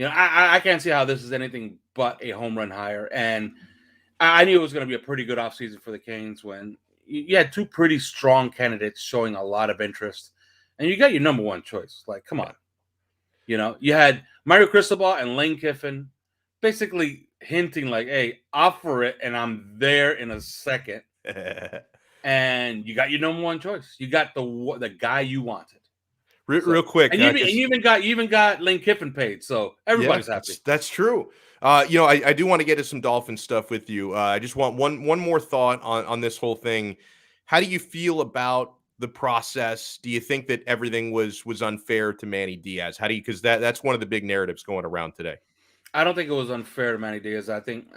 I can't see how this is anything but a home run hire. And I knew it was going to be a pretty good offseason for the Canes when you had two pretty strong candidates showing a lot of interest, and you got your number one choice. Like, come on. You had Mario Cristobal and Lane Kiffin basically hinting like, hey, offer it, and I'm there in a second. And you got your number one choice. You got the guy you wanted. Real quick, and you even got Lane Kiffin paid, so everybody's happy. That's true. I do want to get to some Dolphin stuff with you. I just want one more thought on this whole thing. How do you feel about the process? Do you think that everything was unfair to Manny Diaz? Because that's one of the big narratives going around today. I don't think it was unfair to Manny Diaz. I think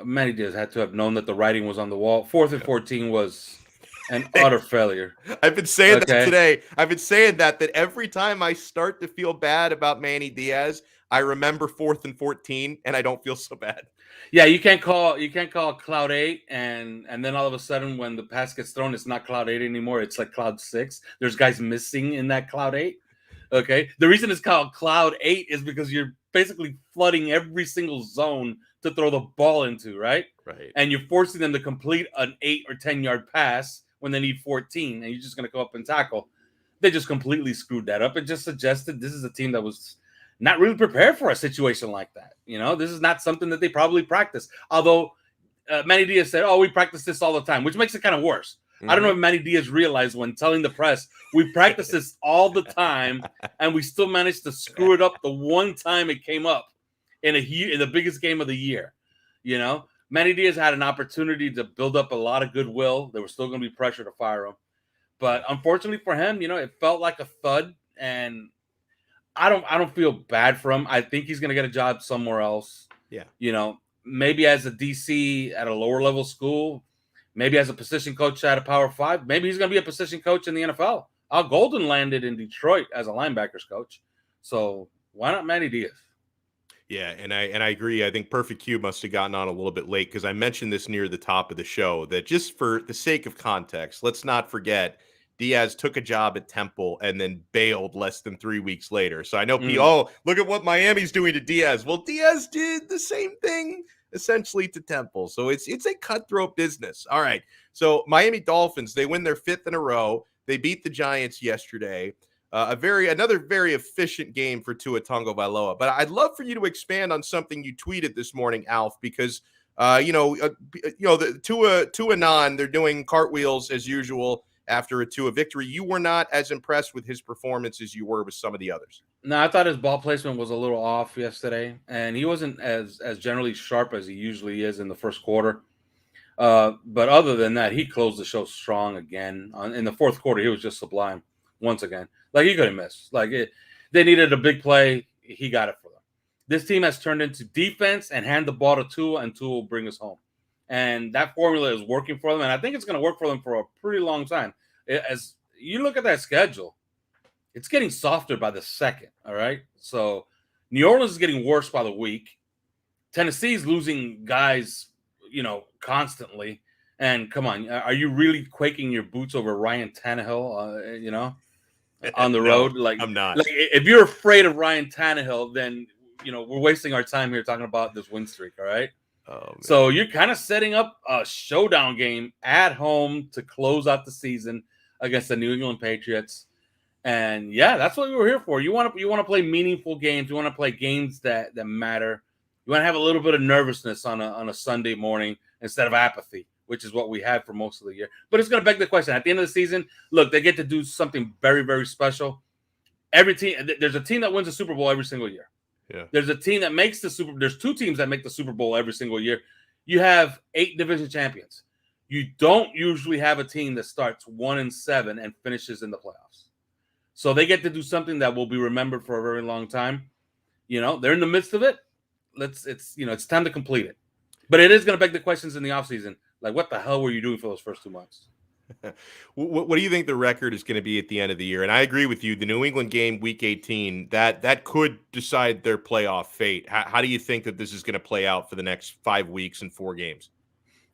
Manny Diaz had to have known that the writing was on the wall. 4th and 14 was an utter failure. I've been saying that today. I've been saying that every time I start to feel bad about Manny Diaz, I remember 4th and 14, and I don't feel so bad. Yeah, you can't call cloud 8, and then all of a sudden when the pass gets thrown, it's not cloud 8 anymore. It's like cloud 6. There's guys missing in that cloud 8. Okay, the reason it's called cloud 8 is because you're basically flooding every single zone to throw the ball into, right? Right. And you're forcing them to complete an 8 or 10 yard pass when they need 14, and you're just going to go up and tackle. They just completely screwed that up. It just suggested this is a team that was not really prepared for a situation like that. This is not something that they probably practice. Although Manny Diaz said, "Oh, we practice this all the time," which makes it kind of worse. I don't know if Manny Diaz realized when telling the press, "We practice this all the time, and we still managed to screw it up the one time it came up in the biggest game of the year." Manny Diaz had an opportunity to build up a lot of goodwill. There was still going to be pressure to fire him, but unfortunately for him, it felt like a thud, and I don't feel bad for him. I think he's going to get a job somewhere else. Yeah. Maybe as a DC at a lower level school, maybe as a position coach at a Power 5. Maybe he's going to be a position coach in the NFL. Al Golden landed in Detroit as a linebackers coach. So why not Manny Diaz? Yeah, and I agree. I think Perfect Q must have gotten on a little bit late because I mentioned this near the top of the show that just for the sake of context, let's not forget Diaz took a job at Temple and then bailed less than 3 weeks later. So I know look at what Miami's doing to Diaz. Well, Diaz did the same thing essentially to Temple. So it's a cutthroat business. All right. So Miami Dolphins, they win their 5th in a row. They beat the Giants yesterday. Another very efficient game for Tua Tagovailoa. But I'd love for you to expand on something you tweeted this morning, Alf, because the Tua non, they're doing cartwheels as usual after a Tua victory. You were not as impressed with his performance as you were with some of the others. No, I thought his ball placement was a little off yesterday, and he wasn't as generally sharp as he usually is in the first quarter. But other than that, he closed the show strong again. In the fourth quarter, he was just sublime once again. Like, he couldn't miss. They needed a big play. He got it for them. This team has turned into defense and hand the ball to Tua, and Tua will bring us home. And that formula is working for them, and I think it's going to work for them for a pretty long time. As you look at that schedule, it's getting softer by the second, all right? So New Orleans is getting worse by the week. Tennessee's losing guys, constantly. And come on, are you really quaking your boots over Ryan Tannehill, on the road? I'm not. If you're afraid of Ryan Tannehill, then, we're wasting our time here talking about this win streak, all right? Oh, so you're kind of setting up a showdown game at home to close out the season against the New England Patriots. And yeah, that's what we were here for. You want to play meaningful games. You want to play games that matter. You want to have a little bit of nervousness on a Sunday morning instead of apathy, which is what we had for most of the year. But it's going to beg the question. At the end of the season, look, they get to do something very, very special. Every team, there's a team that wins the Super Bowl every single year. Yeah. There's a team that makes there's 2 teams that make the Super Bowl every single year. You have 8 division champions. You don't usually have a team that starts 1-7 and finishes in the playoffs. So they get to do something that will be remembered for a very long time. They're in the midst of it. It's time to complete it. But it is going to beg the questions in the offseason. Like, what the hell were you doing for those first 2 months? What do you think the record is going to be at the end of the year? And I agree with you. The New England game, Week 18, that could decide their playoff fate. How do you think that this is going to play out for the next 5 weeks and 4 games?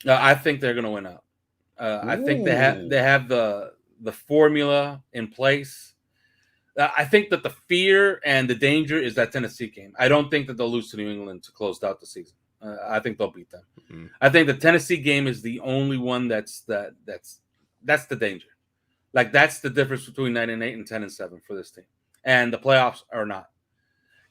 I think they're going to win out. I think they have the formula in place. I think that the fear and the danger is that Tennessee game. I don't think that they'll lose to New England to close out the season. I think they'll beat them. Mm-hmm. I think the Tennessee game is the only one that's the danger. Like, that's the difference between 9-8 and 10-7 for this team. And the playoffs are not.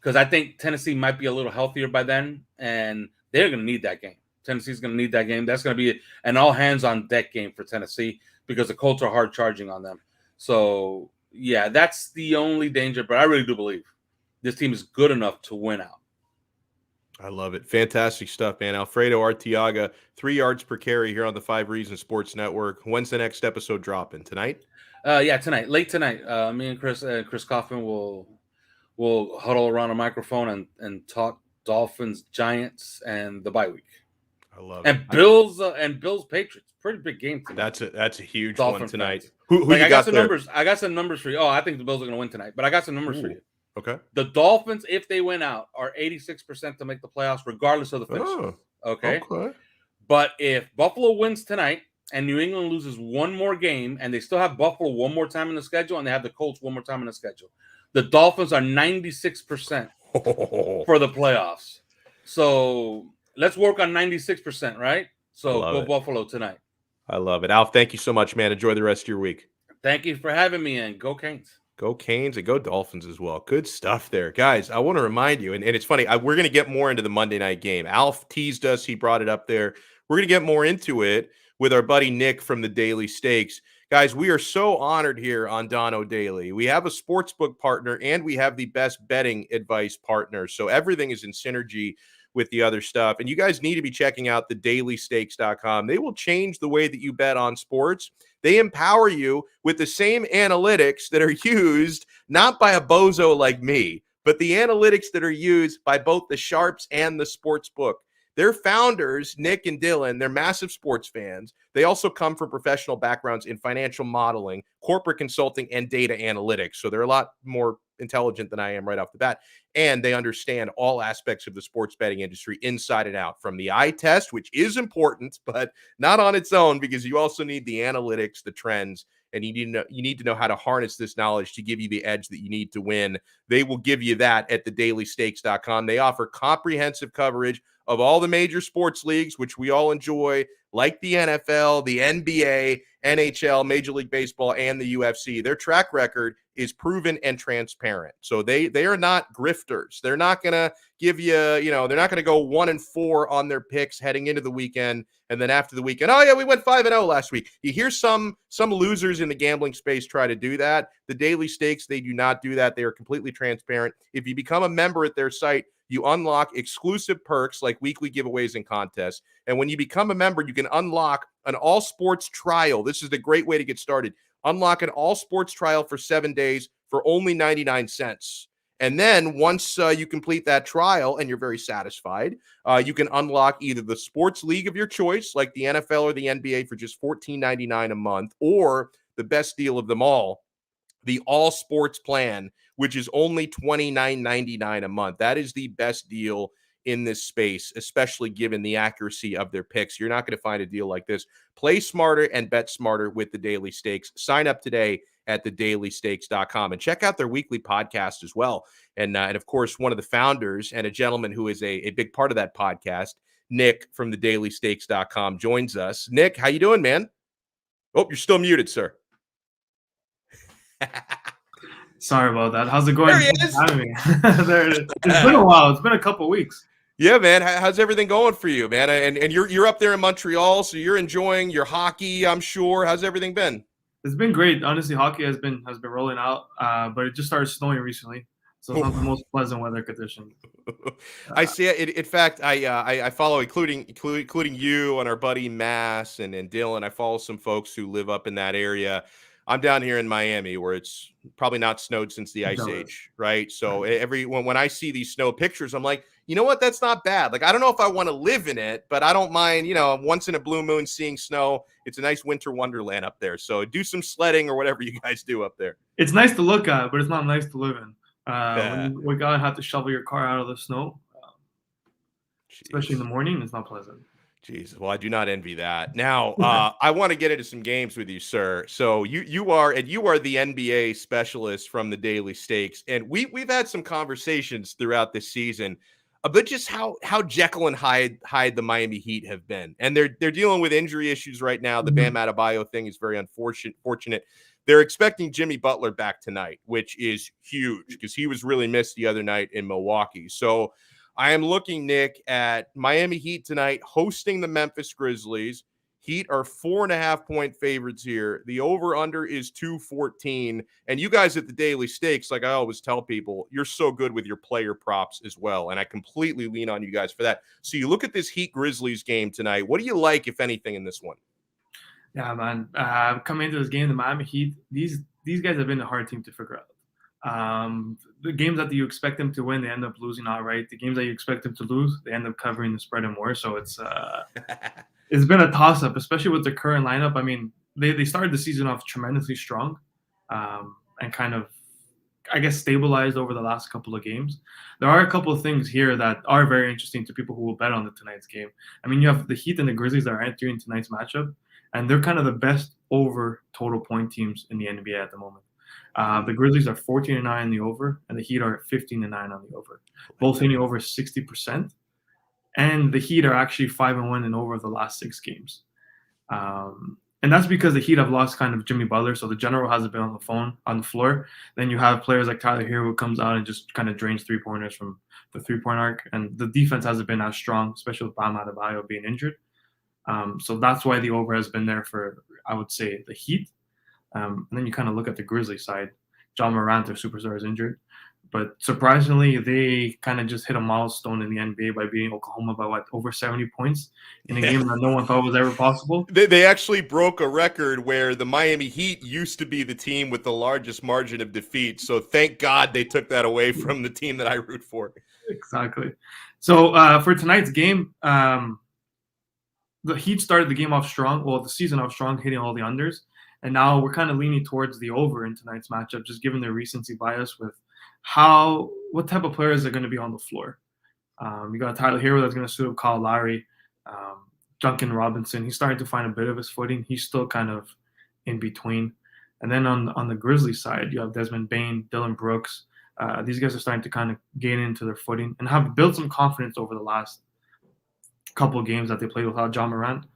Because I think Tennessee might be a little healthier by then, and they're going to need that game. Tennessee's going to need that game. That's going to be an all-hands-on-deck game for Tennessee because the Colts are hard charging on them. So, yeah, that's the only danger. But I really do believe this team is good enough to win out. I love it. Fantastic stuff, man. Alfredo Arteaga, 3 yards per carry here on the 5 Reasons Sports Network. When's the next episode dropping? Tonight? Yeah, tonight. Late tonight. Me and Chris Kaufman will huddle around a microphone and talk Dolphins, Giants, and the bye week. I love it. And Bills Patriots. Pretty big game tonight. That's a huge Dolphin one tonight. Fans. Who you got some numbers. I got some numbers for you. Oh, I think the Bills are going to win tonight, but I got some numbers for you. Okay. The Dolphins, if they win out, are 86% to make the playoffs, regardless of the finish. Oh, okay. But if Buffalo wins tonight and New England loses one more game, and they still have Buffalo one more time in the schedule, and they have the Colts one more time in the schedule, the Dolphins are 96% for the playoffs. So let's work on 96%, right? So go Buffalo tonight. I love it. Alf, thank you so much, man. Enjoy the rest of your week. Thank you for having me, and go Canes. Go Canes and go Dolphins as well. Good stuff there. Guys, I want to remind you, and it's funny, we're going to get more into the Monday night game. Alf teased us, he brought it up there. We're going to get more into it with our buddy Nick from the Daily Stakes. Guys, we are so honored here on Donno Daily. We have a sportsbook partner and we have the best betting advice partner. So everything is in synergy with the other stuff. And you guys need to be checking out the dailystakes.com. They will change the way that you bet on sports. They empower you with the same analytics that are used not by a bozo like me, but the analytics that are used by both the sharps and the sports book. Their founders, Nick and Dylan, they're massive sports fans. They also come from professional backgrounds in financial modeling, corporate consulting, and data analytics. So they're a lot more intelligent than I am right off the bat. And they understand all aspects of the sports betting industry inside and out, from the eye test, which is important, but not on its own, because you also need the analytics, the trends, and you need to know how to harness this knowledge to give you the edge that you need to win. They will give you that at thedailystakes.com. They offer comprehensive coverage of all the major sports leagues, which we all enjoy, like the NFL, the NBA, NHL, Major League Baseball, and the UFC. Their track record is proven and transparent. So they are not grifters. They're not going to give you, they're not going to go 1-4 on their picks heading into the weekend. And then after the weekend, oh yeah, we went 5-0 last week. You hear some losers in the gambling space try to do that. The Daily Stakes, they do not do that. They are completely transparent. If you become a member at their site, you unlock exclusive perks like weekly giveaways and contests. And when you become a member, you can unlock an all sports trial. This is a great way to get started. Unlock an all sports trial for 7 days for only 99 cents. And then once you complete that trial and you're very satisfied, you can unlock either the sports league of your choice, like the NFL or the NBA, for just $14.99 a month, or the best deal of them all, the all sports plan, which is only $29.99 a month. That is the best deal in this space, especially given the accuracy of their picks. You're not going to find a deal like this. Play smarter and bet smarter with the Daily Stakes. Sign up today at thedailystakes.com and check out their weekly podcast as well. And of course, one of the founders and a gentleman who is a big part of that podcast, Nick from thedailystakes.com, joins us. Nick, how you doing, man? Oh, you're still muted, sir. Sorry about that. How's it going? There he is. There it is. It's been a while. It's been a couple weeks. Yeah, man. How's everything going for you, man? And you're up there in Montreal, so you're enjoying your hockey, I'm sure. How's everything been? It's been great. Honestly, hockey has been rolling out, but it just started snowing recently, so it's not the most pleasant weather condition. I see it. In fact, I follow, including you and our buddy Mass and Dylan. I follow some folks who live up in that area. I'm down here in Miami, where it's probably not snowed since the Ice Age, right? So when I see these snow pictures, I'm like, you know what? That's not bad. Like, I don't know if I want to live in it, but I don't mind, once in a blue moon seeing snow. It's a nice winter wonderland up there. So do some sledding or whatever you guys do up there. It's nice to look at, but it's not nice to live in. When you gotta have to shovel your car out of the snow, especially in the morning, it's not pleasant. Jesus, well, I do not envy that. Now, I want to get into some games with you, sir. So you are the NBA specialist from the Daily Stakes, and we've had some conversations throughout this season about just how Jekyll and Hyde the Miami Heat have been, and they're dealing with injury issues right now. The Bam Adebayo thing is very unfortunate. They're expecting Jimmy Butler back tonight, which is huge because he was really missed the other night in Milwaukee. So I am looking, Nick, at Miami Heat tonight hosting the Memphis Grizzlies. Heat are 4.5-point favorites here. The over-under is 214. And you guys at the Daily Stakes, like I always tell people, you're so good with your player props as well. And I completely lean on you guys for that. So you look at this Heat-Grizzlies game tonight. What do you like, if anything, in this one? Yeah, man. Coming into this game, the Miami Heat, these guys have been a hard team to figure out. The games that you expect them to win, they end up losing outright. The games that you expect them to lose, they end up covering the spread and more. So it's been a toss-up, especially with the current lineup. I mean, they started the season off tremendously strong and kind of, I guess, stabilized over the last couple of games. There are a couple of things here that are very interesting to people who will bet on tonight's game. I mean, you have the Heat and the Grizzlies that are entering tonight's matchup, and they're kind of the best over total point teams in the NBA at the moment. The Grizzlies are 14-9 in the over, and the Heat are 15-9 on the over. Both hitting over 60%. And the Heat are actually 5-1 in over the last 6 games. And that's because the Heat have lost kind of Jimmy Butler, so the general hasn't been on the floor. Then you have players like Tyler Hero who comes out and just kind of drains 3-pointers from the 3-point arc, and the defense hasn't been as strong, especially with Bam Adebayo being injured. So that's why the over has been there for, I would say, the Heat. And then you kind of look at the Grizzlies side. John Morant, their superstar, is injured. But surprisingly, they kind of just hit a milestone in the NBA by beating Oklahoma by, over 70 points in a game that no one thought was ever possible. They actually broke a record where the Miami Heat used to be the team with the largest margin of defeat. So thank God they took that away from the team that I root for. Exactly. So for tonight's game, the Heat started the game off strong. Well, the season off strong, hitting all the unders. And now we're kind of leaning towards the over in tonight's matchup, just given their recency bias with what type of players are going to be on the floor. You got Tyler Hero that's going to suit up Kyle Lowry, Duncan Robinson. He's starting to find a bit of his footing. He's still kind of in between. And then on the Grizzlies side, you have Desmond Bane, Dylan Brooks. These guys are starting to kind of gain into their footing and have built some confidence over the last couple of games that they played without John Morant.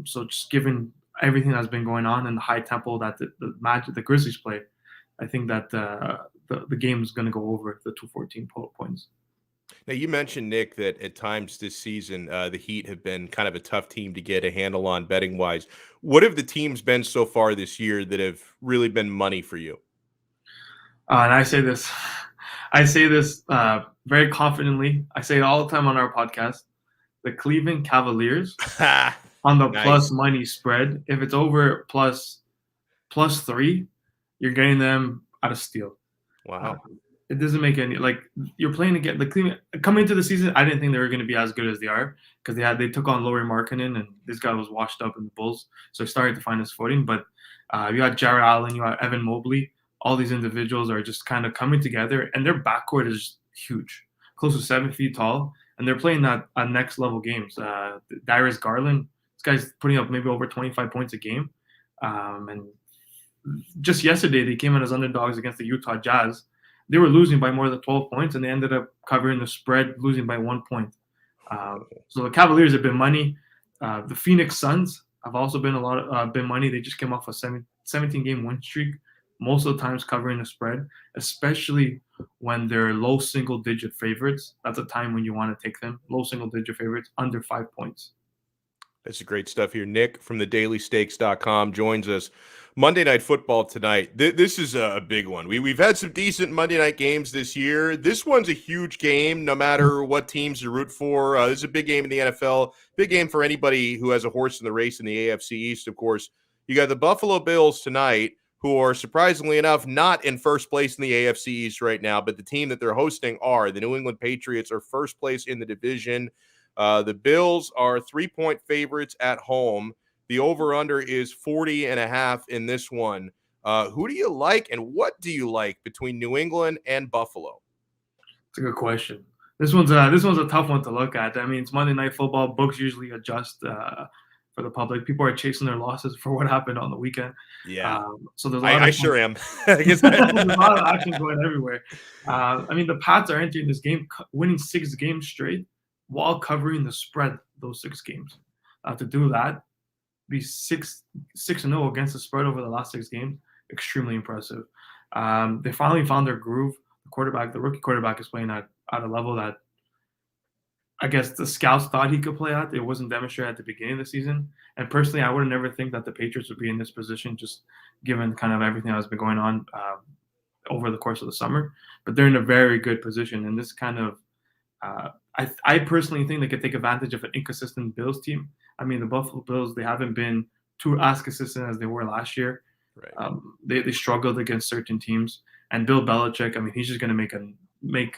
So just given everything that's been going on and the high tempo that the Grizzlies play, I think that the game is going to go over the 214 points. Now, you mentioned, Nick, that at times this season, the Heat have been kind of a tough team to get a handle on betting-wise. What have the teams been so far this year that have really been money for you? And I say this very confidently. I say it all the time on our podcast. The Cleveland Cavaliers on the plus money spread, if it's over plus 3, you're getting them at a steal. Wow. It doesn't make any, like, you're playing against the Cleveland. Coming into the season, I didn't think they were going to be as good as they are because they took on Lauri Markkanen, and this guy was washed up in the Bulls, so he started to find his footing. But you got Jarrett Allen, you got Evan Mobley. All these individuals are just kind of coming together, and their backcourt is huge, close to 7 feet tall, and they're playing that next level games. Darius Garland, this guy's putting up maybe over 25 points a game, and just yesterday they came in as underdogs against the Utah Jazz. They were losing by more than 12 points, and they ended up covering the spread, losing by 1 point. So the Cavaliers have been money. The Phoenix Suns have also been been money. They just came off a 17-game win streak, most of the times covering the spread, especially when they're low single-digit favorites. That's a time when you want to take them. Low single-digit favorites, under 5 points. That's great stuff here. Nick from thedailystakes.com joins us. Monday Night Football tonight. This is a big one. We've had some decent Monday night games this year. This one's a huge game, no matter what teams you root for. This is a big game in the NFL. Big game for anybody who has a horse in the race in the AFC East, of course. You got the Buffalo Bills tonight, who are surprisingly enough not in first place in the AFC East right now, but the team that they're hosting are. The New England Patriots are first place in the division. The Bills are 3-point favorites at home. The over-under is 40.5 in this one. Who do you like, and what do you like between New England and Buffalo? It's a good question. This one's a tough one to look at. I mean, it's Monday Night Football. Books usually adjust for the public. People are chasing their losses for what happened on the weekend. Yeah. So there's I sure am. There's a lot of action going everywhere. I mean, the Pats are entering this game winning 6 games straight while covering the spread those 6 games. To do that, be 6-0 against the spread over the last 6 games, extremely impressive. They finally found their groove. The rookie quarterback is playing at a level that I guess the scouts thought he could play at. It wasn't demonstrated at the beginning of the season. And personally, I would have never think that the Patriots would be in this position, just given kind of everything that's been going on over the course of the summer. But they're in a very good position. And this kind of I personally think they could take advantage of an inconsistent Bills team. I mean, the Buffalo Bills, they haven't been as consistent as they were last year. Right. They struggled against certain teams. And Bill Belichick, I mean, he's just going to make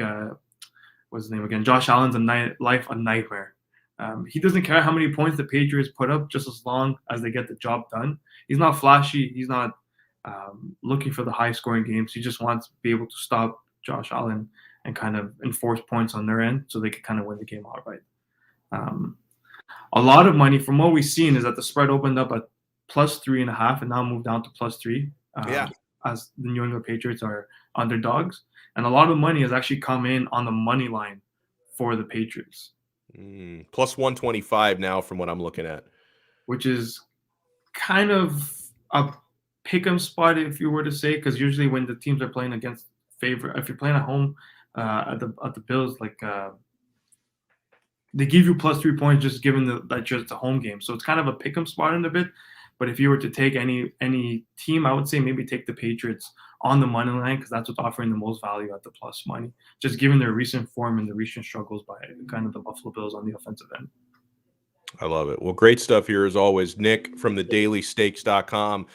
what's his name again? Josh Allen's life a nightmare. He doesn't care how many points the Patriots put up, just as long as they get the job done. He's not flashy. He's not looking for the high-scoring games. He just wants to be able to stop Josh Allen and kind of enforce points on their end so they can kind of win the game outright. A lot of money from what we've seen is that the spread opened up at plus 3.5 and now moved down to plus 3 as the New England Patriots are underdogs. And a lot of money has actually come in on the money line for the Patriots. Plus 125 now from what I'm looking at. Which is kind of a pick'em spot, if you were to say, because usually when the teams are playing against favorite, if you're playing at home at the Bills, like they give you plus 3 points just given that just a home game. So it's kind of a pick 'em spot in a bit. But if you were to take any team, I would say maybe take the Patriots on the money line because that's what's offering the most value at the plus money, just given their recent form and the recent struggles by kind of the Buffalo Bills on the offensive end. I love it. Well, great stuff here as always. Nick from the dailystakes.com.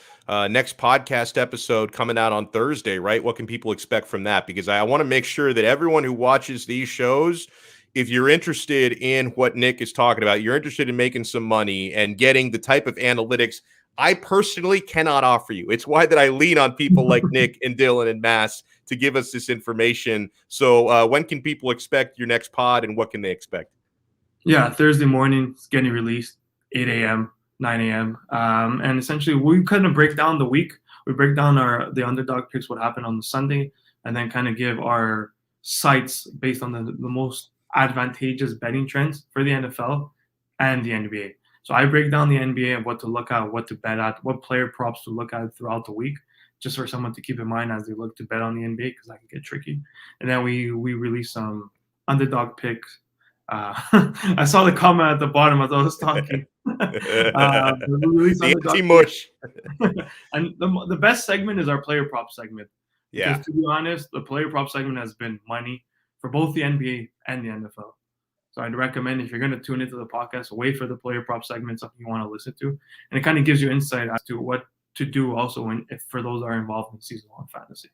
Next podcast episode coming out on Thursday, right? What can people expect from that? Because I want to make sure that everyone who watches these shows, if you're interested in what Nick is talking about, you're interested in making some money and getting the type of analytics I personally cannot offer you. It's why that I lean on people like Nick and Dylan and Mass to give us this information. So when can people expect your next pod and what can they expect? Yeah, Thursday morning, it's getting released, 8 a.m., 9 a.m. And essentially, we kind of break down the week. We break down the underdog picks, what happened on the Sunday, and then kind of give our sites based on the most advantageous betting trends for the NFL and the NBA. So I break down the NBA and what to look at, what to bet at, what player props to look at throughout the week, just for someone to keep in mind as they look to bet on the NBA because that can get tricky. And then we release some underdog picks. I saw the comment at the bottom as I was talking. The anti-mush. And the best segment is our player prop segment. Yeah. Because to be honest, the player prop segment has been money for both the NBA and the NFL. So I'd recommend if you're going to tune into the podcast, wait for the player prop segment, something you want to listen to. And it kind of gives you insight as to what to do also if for those that are involved in season long fantasy.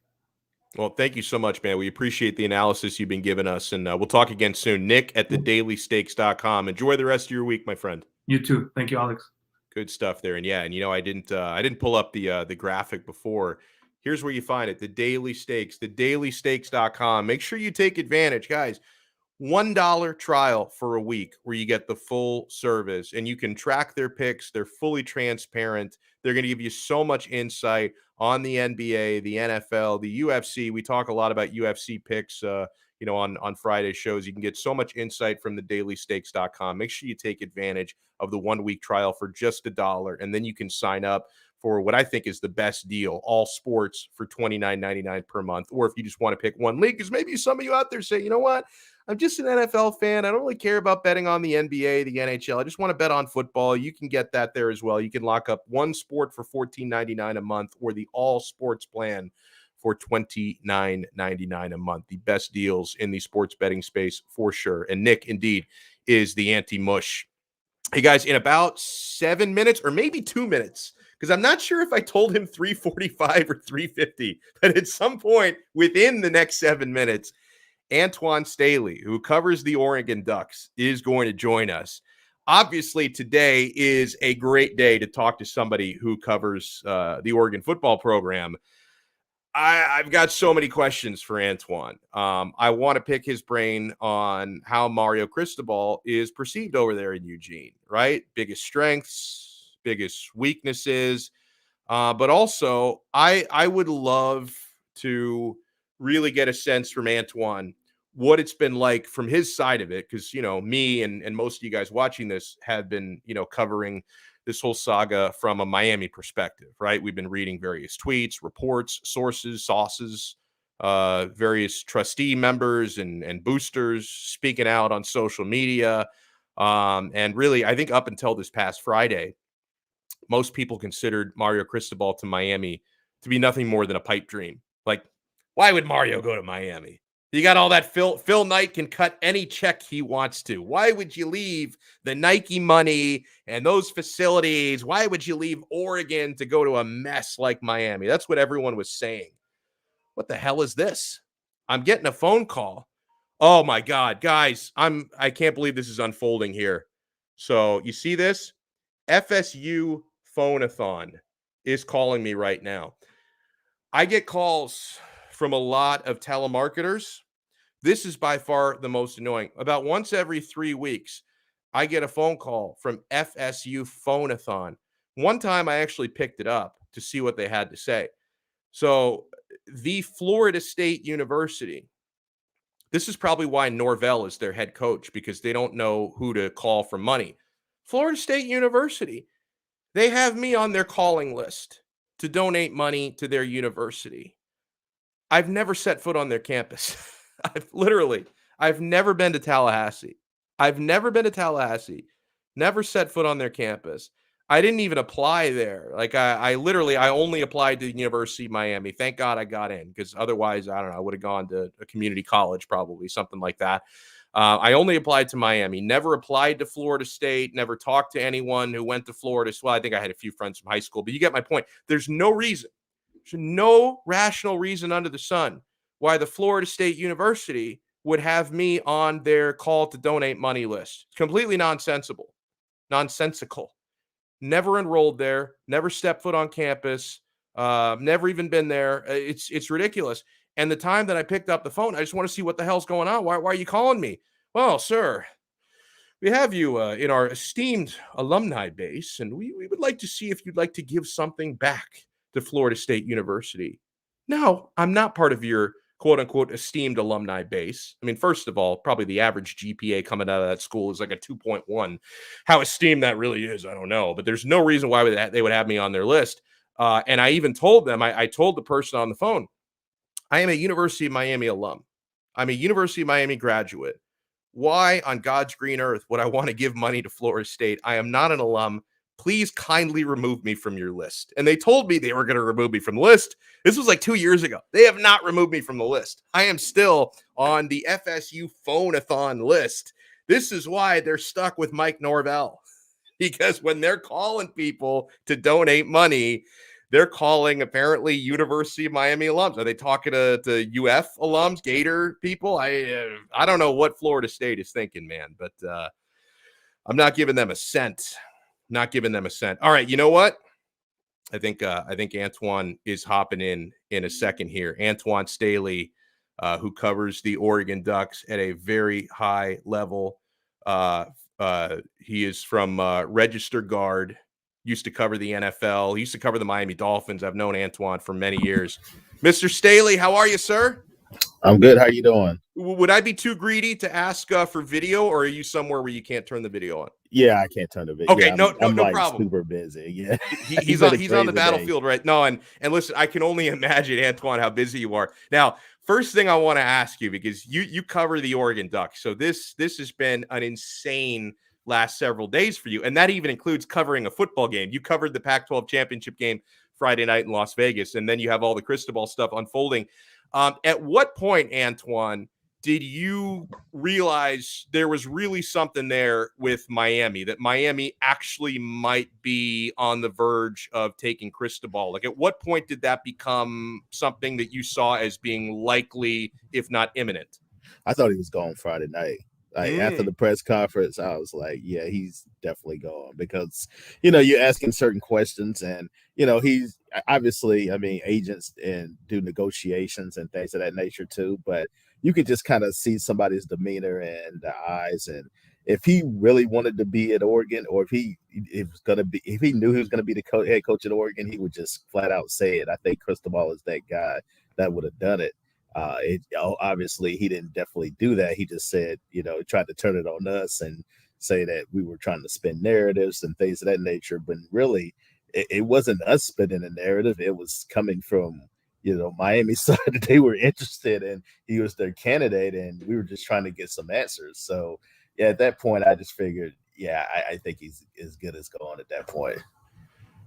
Well, thank you so much, man. We appreciate the analysis you've been giving us, and we'll talk again soon. Nick at thedailystakes.com. Enjoy the rest of your week, my friend. You too. Thank you, Alex. Good stuff there. And yeah, and I didn't pull up the graphic before. Here's where you find it. The Daily Stakes, thedailystakes.com. Make sure you take advantage, guys. $1 trial for a week where you get the full service and you can track their picks. They're fully transparent. They're going to give you so much insight on the NBA, the NFL, the UFC. We talk a lot about UFC picks, on Friday shows. You can get so much insight from the dailystakes.com. Make sure you take advantage of the 1 week trial for just $1. And then you can sign up for what I think is the best deal, all sports for $29.99 per month. Or if you just want to pick one league, because maybe some of you out there say, you know what? I'm just an NFL fan. I don't really care about betting on the NBA, the NHL. I just want to bet on football. You can get that there as well. You can lock up one sport for $14.99 a month or the all sports plan for $29.99 a month. The best deals in the sports betting space for sure. And Nick, indeed, is the anti-mush. Hey, guys, in about 7 minutes or maybe 2 minutes, because I'm not sure if I told him 3:45 or 3:50, but at some point within the next 7 minutes, Antoine Staley, who covers the Oregon Ducks, is going to join us. Obviously, today is a great day to talk to somebody who covers the Oregon football program. I've got so many questions for Antoine. I want to pick his brain on how Mario Cristobal is perceived over there in Eugene, right? Biggest strengths, biggest weaknesses. But also, I would love to really get a sense from Antoine what it's been like from his side of it. Because, me and most of you guys watching this have been, covering this whole saga from a Miami perspective, right? We've been reading various tweets, reports, sources, sauces, various trustee members and boosters speaking out on social media. And really, I think up until this past Friday, most people considered Mario Cristobal to Miami to be nothing more than a pipe dream. Like, why would Mario go to Miami? You got all that. Phil Knight can cut any check he wants to. Why would you leave the Nike money and those facilities? Why would you leave Oregon to go to a mess like Miami? That's what everyone was saying. What the hell is this? I'm getting a phone call. Oh my God, guys, I can't believe this is unfolding here. So you see this? FSU Phone-a-thon is calling me right now. I get calls from a lot of telemarketers. This is by far the most annoying. About once every 3 weeks, I get a phone call from FSU Phone-a-thon. One time I actually picked it up to see what they had to say. So the Florida State University, this is probably why Norvell is their head coach, because they don't know who to call for money. Florida State University They have me on their calling list to donate money to their university. I've never set foot on their campus. I've never been to Tallahassee. Never set foot on their campus. I didn't even apply there. Like I only applied to the University of Miami. Thank God I got in, because otherwise, I don't know, I would have gone to a community college, probably something like that. I only applied to Miami, never applied to Florida State, never talked to anyone who went to Florida. Well, I think I had a few friends from high school, but you get my point. There's no rational reason under the sun why the Florida State University would have me on their call to donate money list. It's completely nonsensical. Never enrolled there, never stepped foot on campus, never even been there. It's ridiculous. And the time that I picked up the phone, I just want to see what the hell's going on. Why are you calling me? Well, sir, we have you in our esteemed alumni base, and we would like to see if you'd like to give something back to Florida State University. No, I'm not part of your quote-unquote esteemed alumni base. I mean, first of all, probably the average GPA coming out of that school is like a 2.1. How esteemed that really is, I don't know. But there's no reason why they would have me on their list. And I even told them, I told the person on the phone, I am a University of Miami alum. I'm a University of Miami graduate. Why on God's green earth would I want to give money to Florida State? I am not an alum. Please kindly remove me from your list. And they told me they were going to remove me from the list. This was like 2 years ago. They have not removed me from the list. I am still on the FSU phone-a-thon list. This is why they're stuck with Mike Norvell. Because when they're calling people to donate money, they're calling apparently University of Miami alums. Are they talking to UF alums, Gator people? I don't know what Florida State is thinking, man, but I'm not giving them a cent. All right, you know what? I think Antoine is hopping in a second here. Antoine Staley, who covers the Oregon Ducks at a very high level. He is from Register Guard. Used to cover the NFL. He used to cover the Miami Dolphins. I've known Antoine for many years. Mr. Staley, how are you, sir? I'm good. How you doing? Would I be too greedy to ask for video, or are you somewhere where you can't turn the video on? Yeah, I can't turn the video. Okay, yeah, no like problem. Super busy. Yeah, he's on the battlefield right now, and listen, I can only imagine, Antoine, how busy you are. Now, first thing I want to ask you, because you cover the Oregon Ducks, so this has been an insane last several days for you, and that even includes covering a football game. You covered the Pac-12 championship game Friday night in Las Vegas, and then you have all the Cristobal stuff unfolding. At what point, Antoine, did you realize there was really something there with Miami, that Miami actually might be on the verge of taking Cristobal? Like, at what point did that become something that you saw as being likely, if not imminent? I thought he was gone Friday night. Like after the press conference, I was like, yeah, he's definitely gone, because, you're asking certain questions, and, he's obviously, I mean, agents and do negotiations and things of that nature too, but you could just kind of see somebody's demeanor and the eyes. And if he really wanted to be at Oregon, or if he knew he was going to be the head coach at Oregon, he would just flat out say it. I think Cristobal is that guy that would have done it. Obviously he didn't definitely do that. He just said, tried to turn it on us and say that we were trying to spin narratives and things of that nature. But really, it wasn't us spinning a narrative. It was coming from, Miami side, that they were interested in. He was their candidate, and we were just trying to get some answers. So yeah, at that point, I just figured, I think he's as good as gone at that point.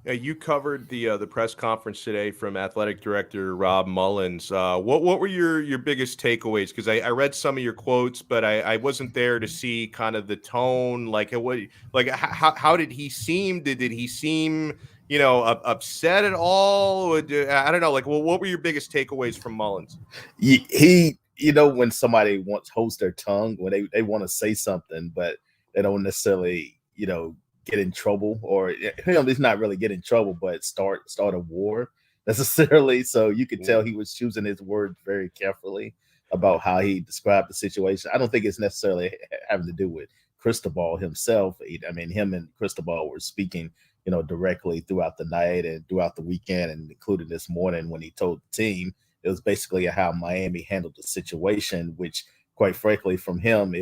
You covered the press conference today from Athletic Director Rob Mullins. What were your biggest takeaways? Because I read some of your quotes, but I wasn't there to see kind of the tone. How did he seem? Did he seem upset at all? I don't know. What were your biggest takeaways from Mullins? He when somebody holds their tongue when they want to say something, but they don't necessarily get in trouble, or he's not really get in trouble, but start a war necessarily. So you could tell he was choosing his words very carefully about how he described the situation. I don't think it's necessarily having to do with Cristobal himself. I mean, him and Cristobal were speaking, directly throughout the night and throughout the weekend, and including this morning when he told the team. It was basically how Miami handled the situation, which, quite frankly, from him,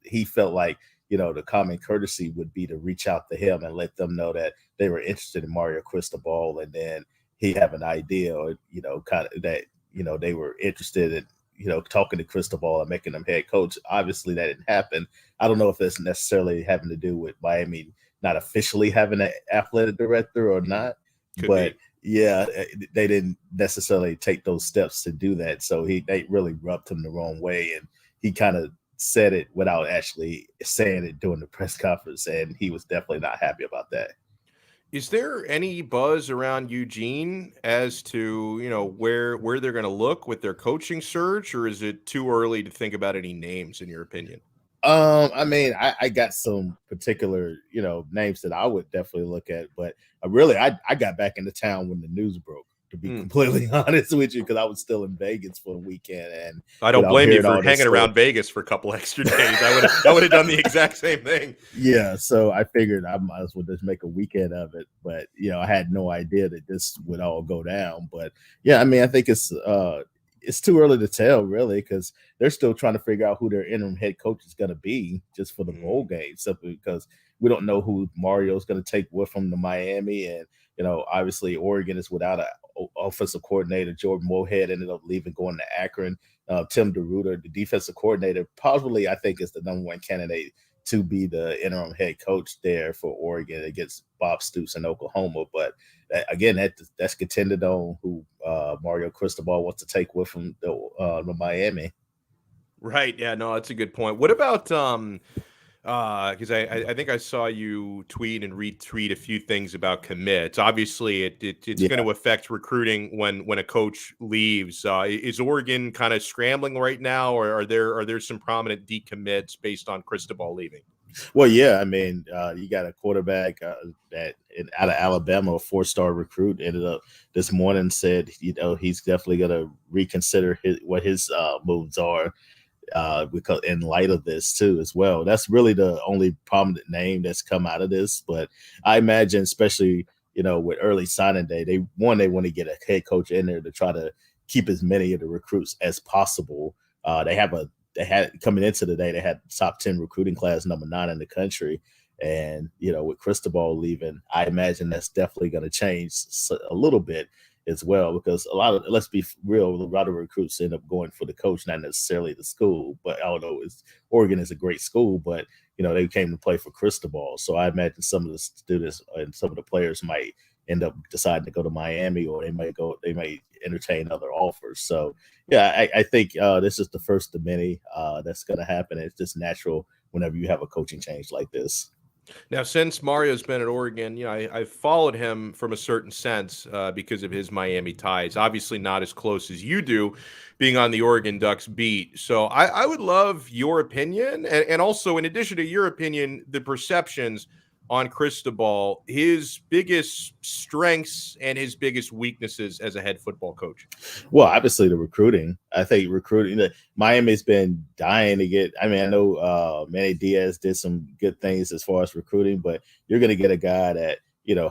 he felt like, the common courtesy would be to reach out to him and let them know that they were interested in Mario Cristobal, and then he have an idea, or kind of that they were interested in talking to Cristobal and making him head coach. Obviously, that didn't happen. I don't know if that's necessarily having to do with Miami not officially having an athletic director or not, Could but be. yeah, they didn't necessarily take those steps to do that. So they really rubbed him the wrong way, and he kind of said it without actually saying it during the press conference, and he was definitely not happy about that. Is there any buzz around Eugene as to, where they're going to look with their coaching search, or is it too early to think about any names in your opinion? I mean, I got some particular, names that I would definitely look at, but I got back into town when the news broke, to be completely honest with you, because I was still in Vegas for a weekend, and I don't blame you for hanging stuff around Vegas for a couple extra days. I would have done the exact same thing. Yeah, so I figured I might as well just make a weekend of it, but I had no idea that this would all go down. But yeah, I mean, I think it's too early to tell, really, because they're still trying to figure out who their interim head coach is going to be just for the bowl game, simply because we don't know who Mario's going to take with him to Miami. And, obviously Oregon is without an offensive coordinator. Jordan Moorhead ended up leaving, going to Akron. Tim DeRuiter, the defensive coordinator, probably I think is the number one candidate to be the interim head coach there for Oregon against Bob Stoops in Oklahoma. But again, that's contended on who Mario Cristobal wants to take with him to Miami. Right. Yeah, no, that's a good point. What about because I think I saw you tweet and retweet a few things about commits. Obviously, it's going to affect recruiting when a coach leaves. Is Oregon kind of scrambling right now, or are there some prominent decommits based on Cristobal leaving? Well, yeah, I mean, you got a quarterback that out of Alabama, a 4-star recruit, ended up this morning said he's definitely going to reconsider what his moves are. Because in light of this too, as well, that's really the only prominent name that's come out of this. But I imagine, especially with early signing day, they want to get a head coach in there to try to keep as many of the recruits as possible. They had coming into the day, they had top 10 recruiting class, number 9 in the country. And, with Cristobal leaving, I imagine that's definitely going to change a little bit as well, because let's be real, a lot of recruits end up going for the coach, not necessarily the school. But although Oregon is a great school, but they came to play for Cristobal. So I imagine some of the students and some of the players might end up deciding to go to Miami, or they might entertain other offers. So yeah, I think this is the first of many that's going to happen. It's just natural whenever you have a coaching change like this. Now, since Mario's been at Oregon, I've followed him from a certain sense because of his Miami ties. Obviously, not as close as you do, being on the Oregon Ducks beat. So I would love your opinion, and also, in addition to your opinion, the perceptions on Cristobal, his biggest strengths and his biggest weaknesses as a head football coach. Well, obviously the recruiting. I think Miami's been dying to get. I mean, I know Manny Diaz did some good things as far as recruiting, but you're going to get a guy that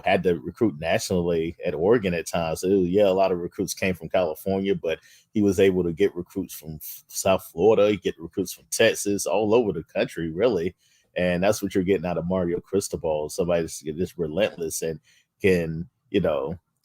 had to recruit nationally at Oregon at times. So, yeah, a lot of recruits came from California, but he was able to get recruits from South Florida, get recruits from Texas, all over the country, really. And that's what you're getting out of Mario Cristobal. Somebody that's just relentless and can,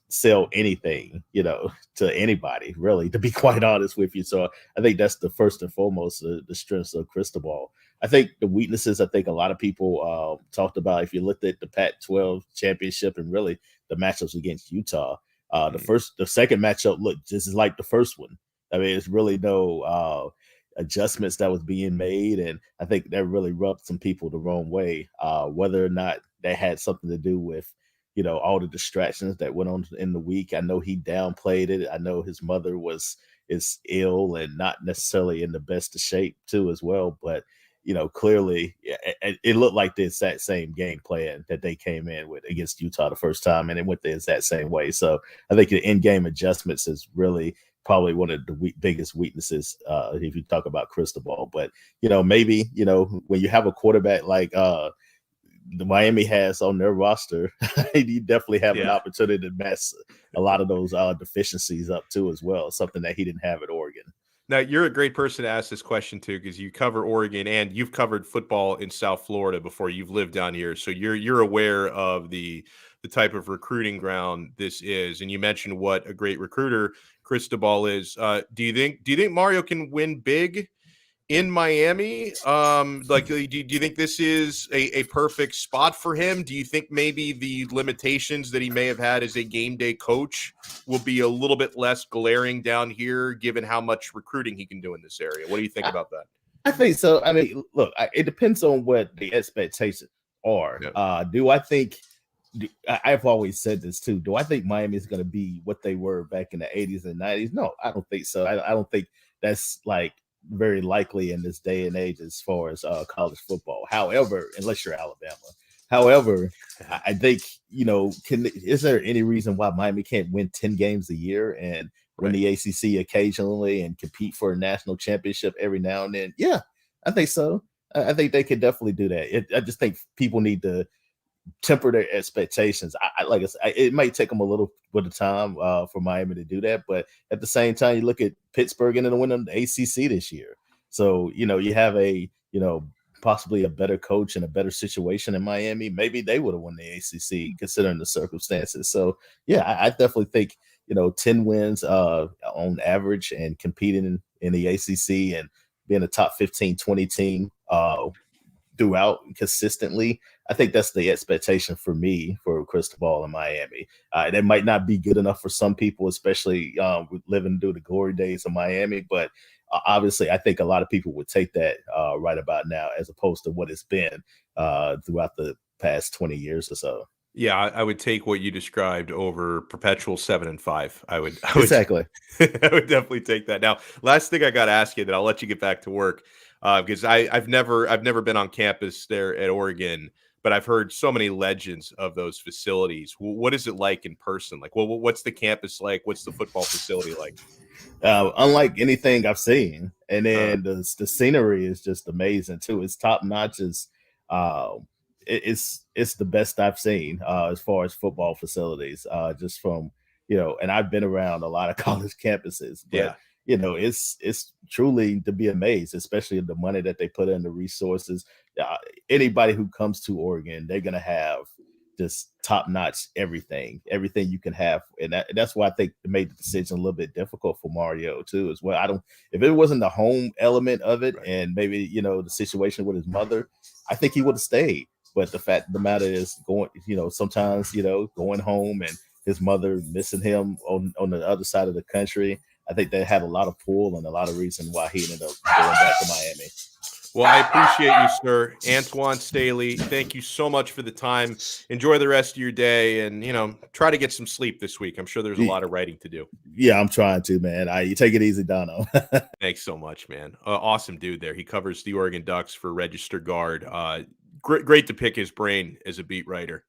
sell anything, to anybody, really, to be quite honest with you. So I think that's the first and foremost, the strengths of Cristobal. I think the weaknesses, I think a lot of people talked about, if you looked at the Pac-12 championship and really the matchups against Utah, the second matchup looked just like the first one. I mean, it's really no adjustments that was being made, and I think that really rubbed some people the wrong way, whether or not that had something to do with all the distractions that went on in the week. I know he downplayed it. I know his mother is ill and not necessarily in the best of shape too as well, but clearly it looked like the exact same game plan that they came in with against Utah the first time, and it went the exact same way. So I think the in-game adjustments is really probably one of the biggest weaknesses if you talk about Cristobal. But maybe when you have a quarterback like the Miami has on their roster, you definitely have an opportunity to mess a lot of those deficiencies up too as well. Something that he didn't have at Oregon. Now, you're a great person to ask this question to because you cover Oregon and you've covered football in South Florida before. You've lived down here, so you're aware of the type of recruiting ground this is. And you mentioned what a great recruiter Cristobal is. Do you think Mario can win big in Miami? Do you think this is a perfect spot for him? Do you think maybe the limitations that he may have had as a game day coach will be a little bit less glaring down here, given how much recruiting he can do in this area? What do you think about that? I think so. I mean, look, it depends on what the expectations are. Yep. Do I think? I've always said this too. Do I think Miami is going to be what they were back in the 80s and 90s? No, I don't think so. I don't think that's like very likely in this day and age as far as college football. However, unless you're Alabama. However, I think, is there any reason why Miami can't win 10 games a year and win the ACC occasionally and compete for a national championship every now and then? Yeah, I think so. I think they could definitely do that. I just think people need to temper their expectations. Like I said, it might take them a little bit of time for Miami to do that, but at the same time, you look at Pittsburgh and then winning the ACC this year. So you have possibly a better coach and a better situation in Miami. Maybe they would have won the ACC considering the circumstances. So yeah, I definitely think 10 wins on average and competing in the ACC and being a top 15, 20 team throughout consistently. I think that's the expectation for me for Cristobal in Miami. That might not be good enough for some people, especially living through the glory days of Miami. But obviously, I think a lot of people would take that right about now, as opposed to what it's been throughout the past 20 years or so. Yeah, I would take what you described over perpetual 7-5. I would Exactly. I would definitely take that. Now, last thing I got to ask you, that I'll let you get back to work, because I've never been on campus there at Oregon, but I've heard so many legends of those facilities. What is it like in person? Like, what's the campus like? What's the football facility like? Unlike anything I've seen, and then the scenery is just amazing too. It's top notch. It's the best I've seen as far as football facilities. Just from and I've been around a lot of college campuses, but it's truly to be amazed, especially the money that they put in, the resources. Anybody who comes to Oregon, they're gonna have just top-notch everything you can have, and that's why I think it made the decision a little bit difficult for Mario too as well. If it wasn't the home element of it, right, and maybe the situation with his mother, I think he would have stayed. But the fact of the matter is, sometimes going home and his mother missing him on the other side of the country, I think that had a lot of pull and a lot of reason why he ended up going back to Miami. Well, I appreciate you, sir. Antoine Staley, thank you so much for the time. Enjoy the rest of your day and, try to get some sleep this week. I'm sure there's a lot of writing to do. Yeah, I'm trying to, man. You take it easy, Donno. Thanks so much, man. Awesome dude there. He covers the Oregon Ducks for Register Guard. Great to pick his brain as a beat writer.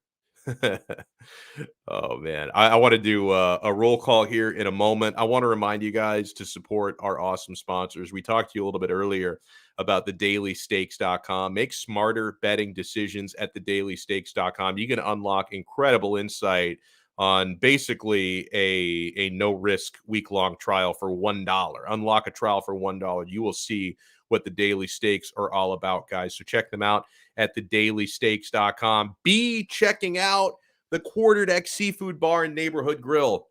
Oh, man. I want to do a roll call here in a moment. I want to remind you guys to support our awesome sponsors. We talked to you a little bit earlier about the dailystakes.com. Make smarter betting decisions at the dailystakes.com. You can unlock incredible insight on basically a no-risk week-long trial for $1. Unlock a trial for $1. You will see what the Daily Stakes are all about, guys. So check them out at the dailystakes.com. Be checking out the Quarterdeck Seafood Bar and Neighborhood Grill.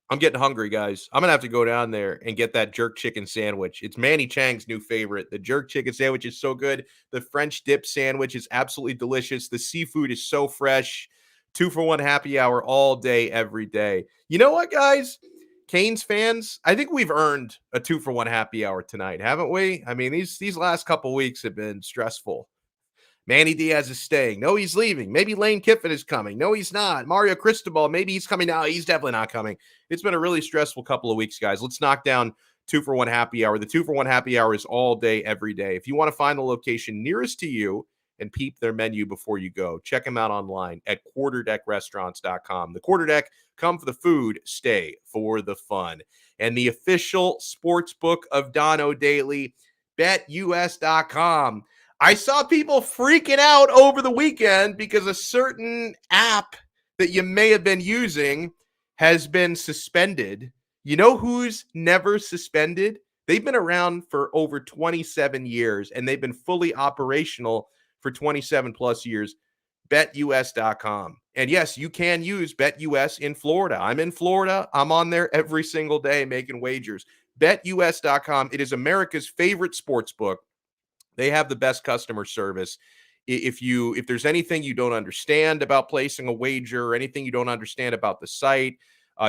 I'm getting hungry, guys. I'm going to have to go down there and get that jerk chicken sandwich. It's Manny Chang's new favorite. The jerk chicken sandwich is so good. The French dip sandwich is absolutely delicious. The seafood is so fresh. 2-for-1 happy hour all day, every day. You know what, guys? Canes fans, I think we've earned a 2-for-1 happy hour tonight, haven't we? I mean, these last couple weeks have been stressful. Manny Diaz is staying. No, he's leaving. Maybe Lane Kiffin is coming. No, he's not. Mario Cristobal, maybe he's coming now. He's definitely not coming. It's been a really stressful couple of weeks, guys. Let's knock down 2-for-1 happy hour. The 2-for-1 happy hour is all day, every day. If you want to find the location nearest to you and peep their menu before you go, check them out online at quarterdeckrestaurants.com. The Quarterdeck, come for the food, stay for the fun. And the official sports book of Donno Daily, betus.com. I saw people freaking out over the weekend because a certain app that you may have been using has been suspended. You know who's never suspended? They've been around for over 27 years, and they've been fully operational for 27 plus years. BetUS.com. And yes, you can use BetUS in Florida. I'm in Florida. I'm on there every single day making wagers. BetUS.com. It is America's favorite sports book. They have the best customer service. If there's anything you don't understand about placing a wager or anything you don't understand about the site,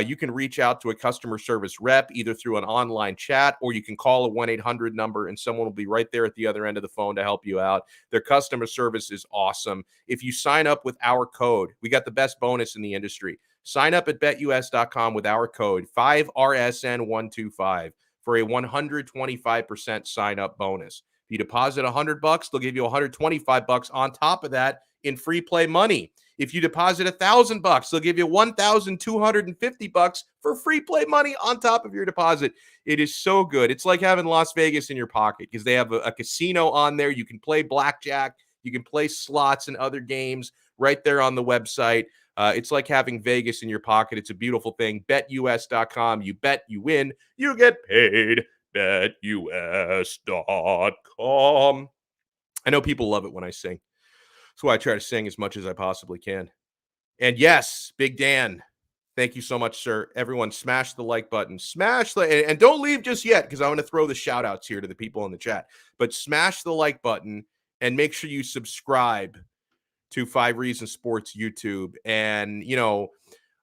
you can reach out to a customer service rep either through an online chat, or you can call a 1-800 number and someone will be right there at the other end of the phone to help you out. Their customer service is awesome. If you sign up with our code, we got the best bonus in the industry. Sign up at betus.com with our code 5RSN125 for a 125% sign up bonus. If you deposit $100, they'll give you $125 on top of that in free play money. If you deposit $1,000, they'll give you $1,250 for free play money on top of your deposit. It is so good. It's like having Las Vegas in your pocket because they have a casino on there. You can play blackjack. You can play slots and other games right there on the website. It's like having Vegas in your pocket. It's a beautiful thing. BetUS.com. You bet, you win, you get paid. BetUS.com. I know people love it when I sing. That's why I try to sing as much as I possibly can. And yes, Big Dan, thank you so much, sir. Everyone, smash the like button. And don't leave just yet because I'm going to throw the shout outs here to the people in the chat. But smash the like button and make sure you subscribe to 5 Reasons Sports YouTube. And,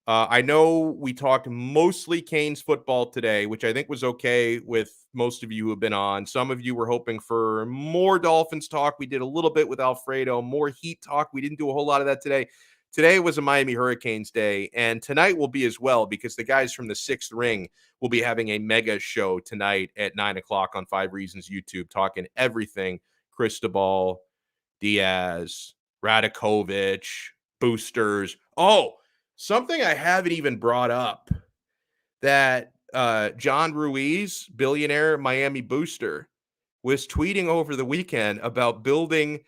I know we talked mostly Canes football today, which I think was okay with most of you who have been on. Some of you were hoping for more Dolphins talk. We did a little bit with Alfredo, more Heat talk. We didn't do a whole lot of that today. Today was a Miami Hurricanes day, and tonight will be as well because the guys from the Sixth Ring will be having a mega show tonight at 9 o'clock on 5 Reasons YouTube, talking everything Cristobal, Diaz, Radakovich, boosters. Oh, something I haven't even brought up, that John Ruiz, billionaire Miami booster, was tweeting over the weekend about building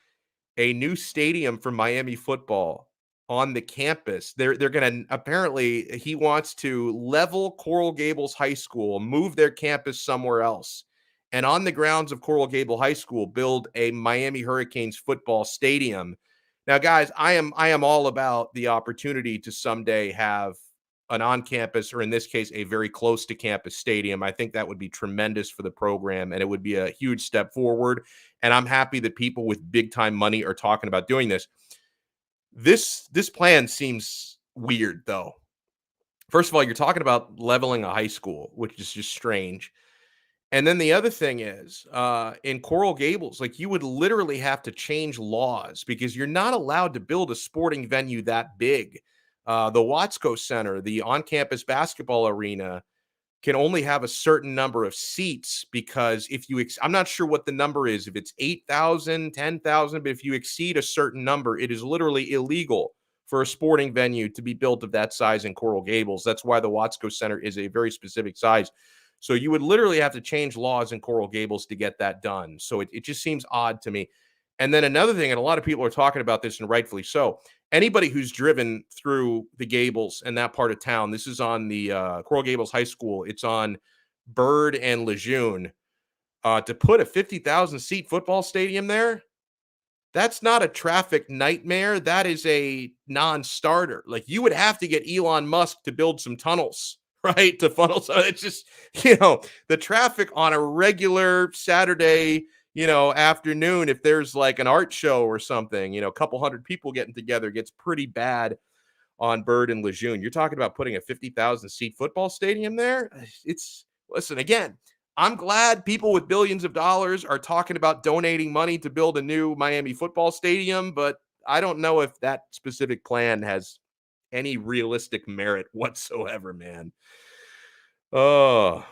a new stadium for Miami football on the campus. They're going to, apparently, he wants to level Coral Gables High School, move their campus somewhere else, and on the grounds of Coral Gable High School, build a Miami Hurricanes football stadium. Now, guys, I am all about the opportunity to someday have an on-campus, or in this case, a very close to campus stadium. I think that would be tremendous for the program, and it would be a huge step forward. And I'm happy that people with big-time money are talking about doing this. This plan seems weird, though. First of all, you're talking about leveling a high school, which is just strange. And then the other thing is, in Coral Gables, like, you would literally have to change laws because you're not allowed to build a sporting venue that big. The Watsco Center, the on-campus basketball arena, can only have a certain number of seats because if you, I'm not sure what the number is, if it's 8,000, 10,000, but if you exceed a certain number, it is literally illegal for a sporting venue to be built of that size in Coral Gables. That's why the Watsco Center is a very specific size. So you would literally have to change laws in Coral Gables to get that done. So it just seems odd to me. And then another thing, and a lot of people are talking about this, and rightfully so, anybody who's driven through the Gables and that part of town, this is on the Coral Gables High School. It's on Bird and Lejeune. To put a 50,000 seat football stadium there, that's not a traffic nightmare. That is a non-starter. Like, you would have to get Elon Musk to build some tunnels, right, to funnel. So it's just, the traffic on a regular Saturday, afternoon, if there's like an art show or something, a couple hundred people getting together, gets pretty bad on Bird and Lejeune. You're talking about putting a 50,000 seat football stadium there. Listen, again, I'm glad people with billions of dollars are talking about donating money to build a new Miami football stadium, but I don't know if that specific plan has any realistic merit whatsoever, man. Oh,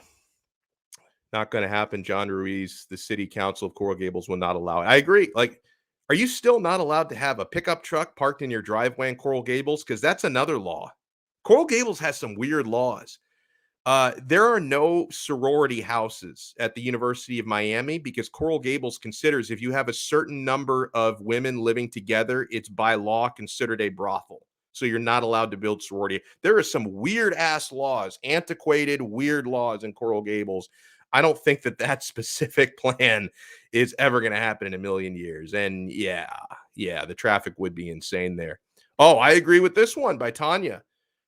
not going to happen. John Ruiz, the city council of Coral Gables, will not allow it. I agree. Like, are you still not allowed to have a pickup truck parked in your driveway in Coral Gables? Because that's another law. Coral Gables has some weird laws. There are no sorority houses at the University of Miami because Coral Gables considers if you have a certain number of women living together, it's by law considered a brothel. So you're not allowed to build sorority. There are some weird ass laws, antiquated, weird laws in Coral Gables. I don't think that specific plan is ever going to happen in a million years. And yeah, the traffic would be insane there. Oh, I agree with this one by Tanya.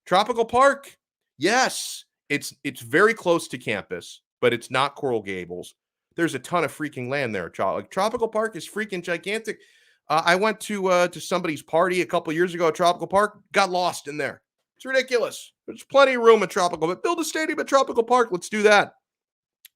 Tropical Park. Yes, it's very close to campus, but it's not Coral Gables. There's a ton of freaking land there. Like Tropical Park is freaking gigantic. I went to somebody's party a couple years ago at Tropical Park, got lost in there. It's ridiculous. There's plenty of room at Tropical, but build a stadium at Tropical Park. Let's do that.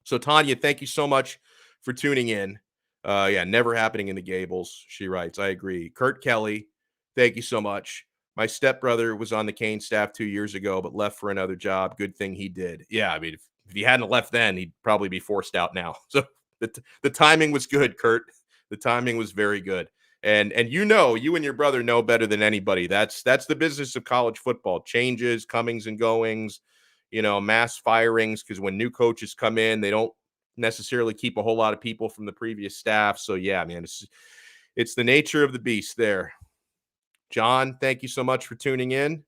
So Tanya, thank you so much for tuning in. Yeah, never happening in the Gables, she writes. I agree. Kurt Kelly, thank you so much. My stepbrother was on the Kane staff 2 years ago, but left for another job. Good thing he did. Yeah, I mean, if he hadn't left then, he'd probably be forced out now. So the timing was good, Kurt. The timing was very good. And you and your brother know better than anybody. That's the business of college football. Changes, comings and goings, mass firings, because when new coaches come in, they don't necessarily keep a whole lot of people from the previous staff. So yeah, man, it's the nature of the beast there. John, thank you so much for tuning in.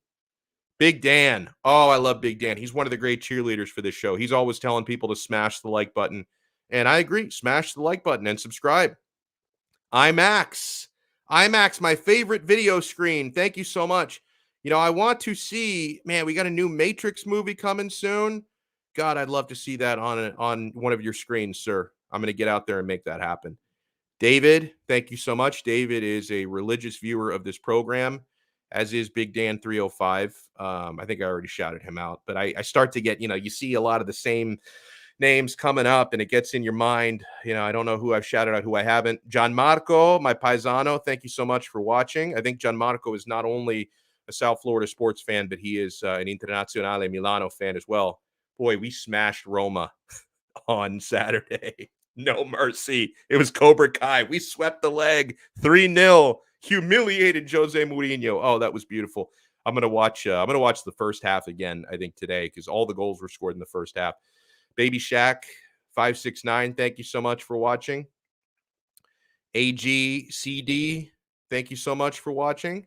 Big Dan. Oh, I love Big Dan. He's one of the great cheerleaders for this show. He's always telling people to smash the like button. And I agree. Smash the like button and subscribe. IMAX, my favorite video screen. Thank you so much. I want to see, man, we got a new Matrix movie coming soon. God, I'd love to see that on one of your screens, sir. I'm going to get out there and make that happen. David, thank you so much. David is a religious viewer of this program, as is Big Dan 305. I think I already shouted him out, but I start to get, you see a lot of the same names coming up and it gets in your mind. I don't know who I've shouted out, who I haven't. Gianmarco, my paisano, thank you so much for watching. I think Gianmarco is not only a South Florida sports fan, but he is an Internazionale Milano fan as well. Boy, we smashed Roma on Saturday. No mercy. It was Cobra Kai. We swept the leg 3-0. Humiliated Jose Mourinho. Oh, that was beautiful. I'm gonna watch the first half again, I think, today, because all the goals were scored in the first half. Baby Shaq 569, thank you so much for watching. AGCD, thank you so much for watching.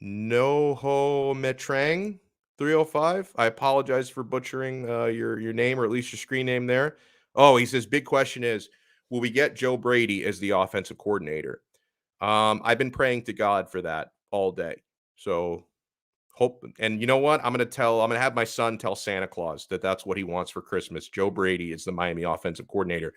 Noho Metrang 305. I apologize for butchering your name, or at least your screen name there. Oh, he says, big question is, will we get Joe Brady as the offensive coordinator? I've been praying to God for that all day. So hope, and you know what? I'm going to have my son tell Santa Claus that that's what he wants for Christmas. Joe Brady is the Miami offensive coordinator.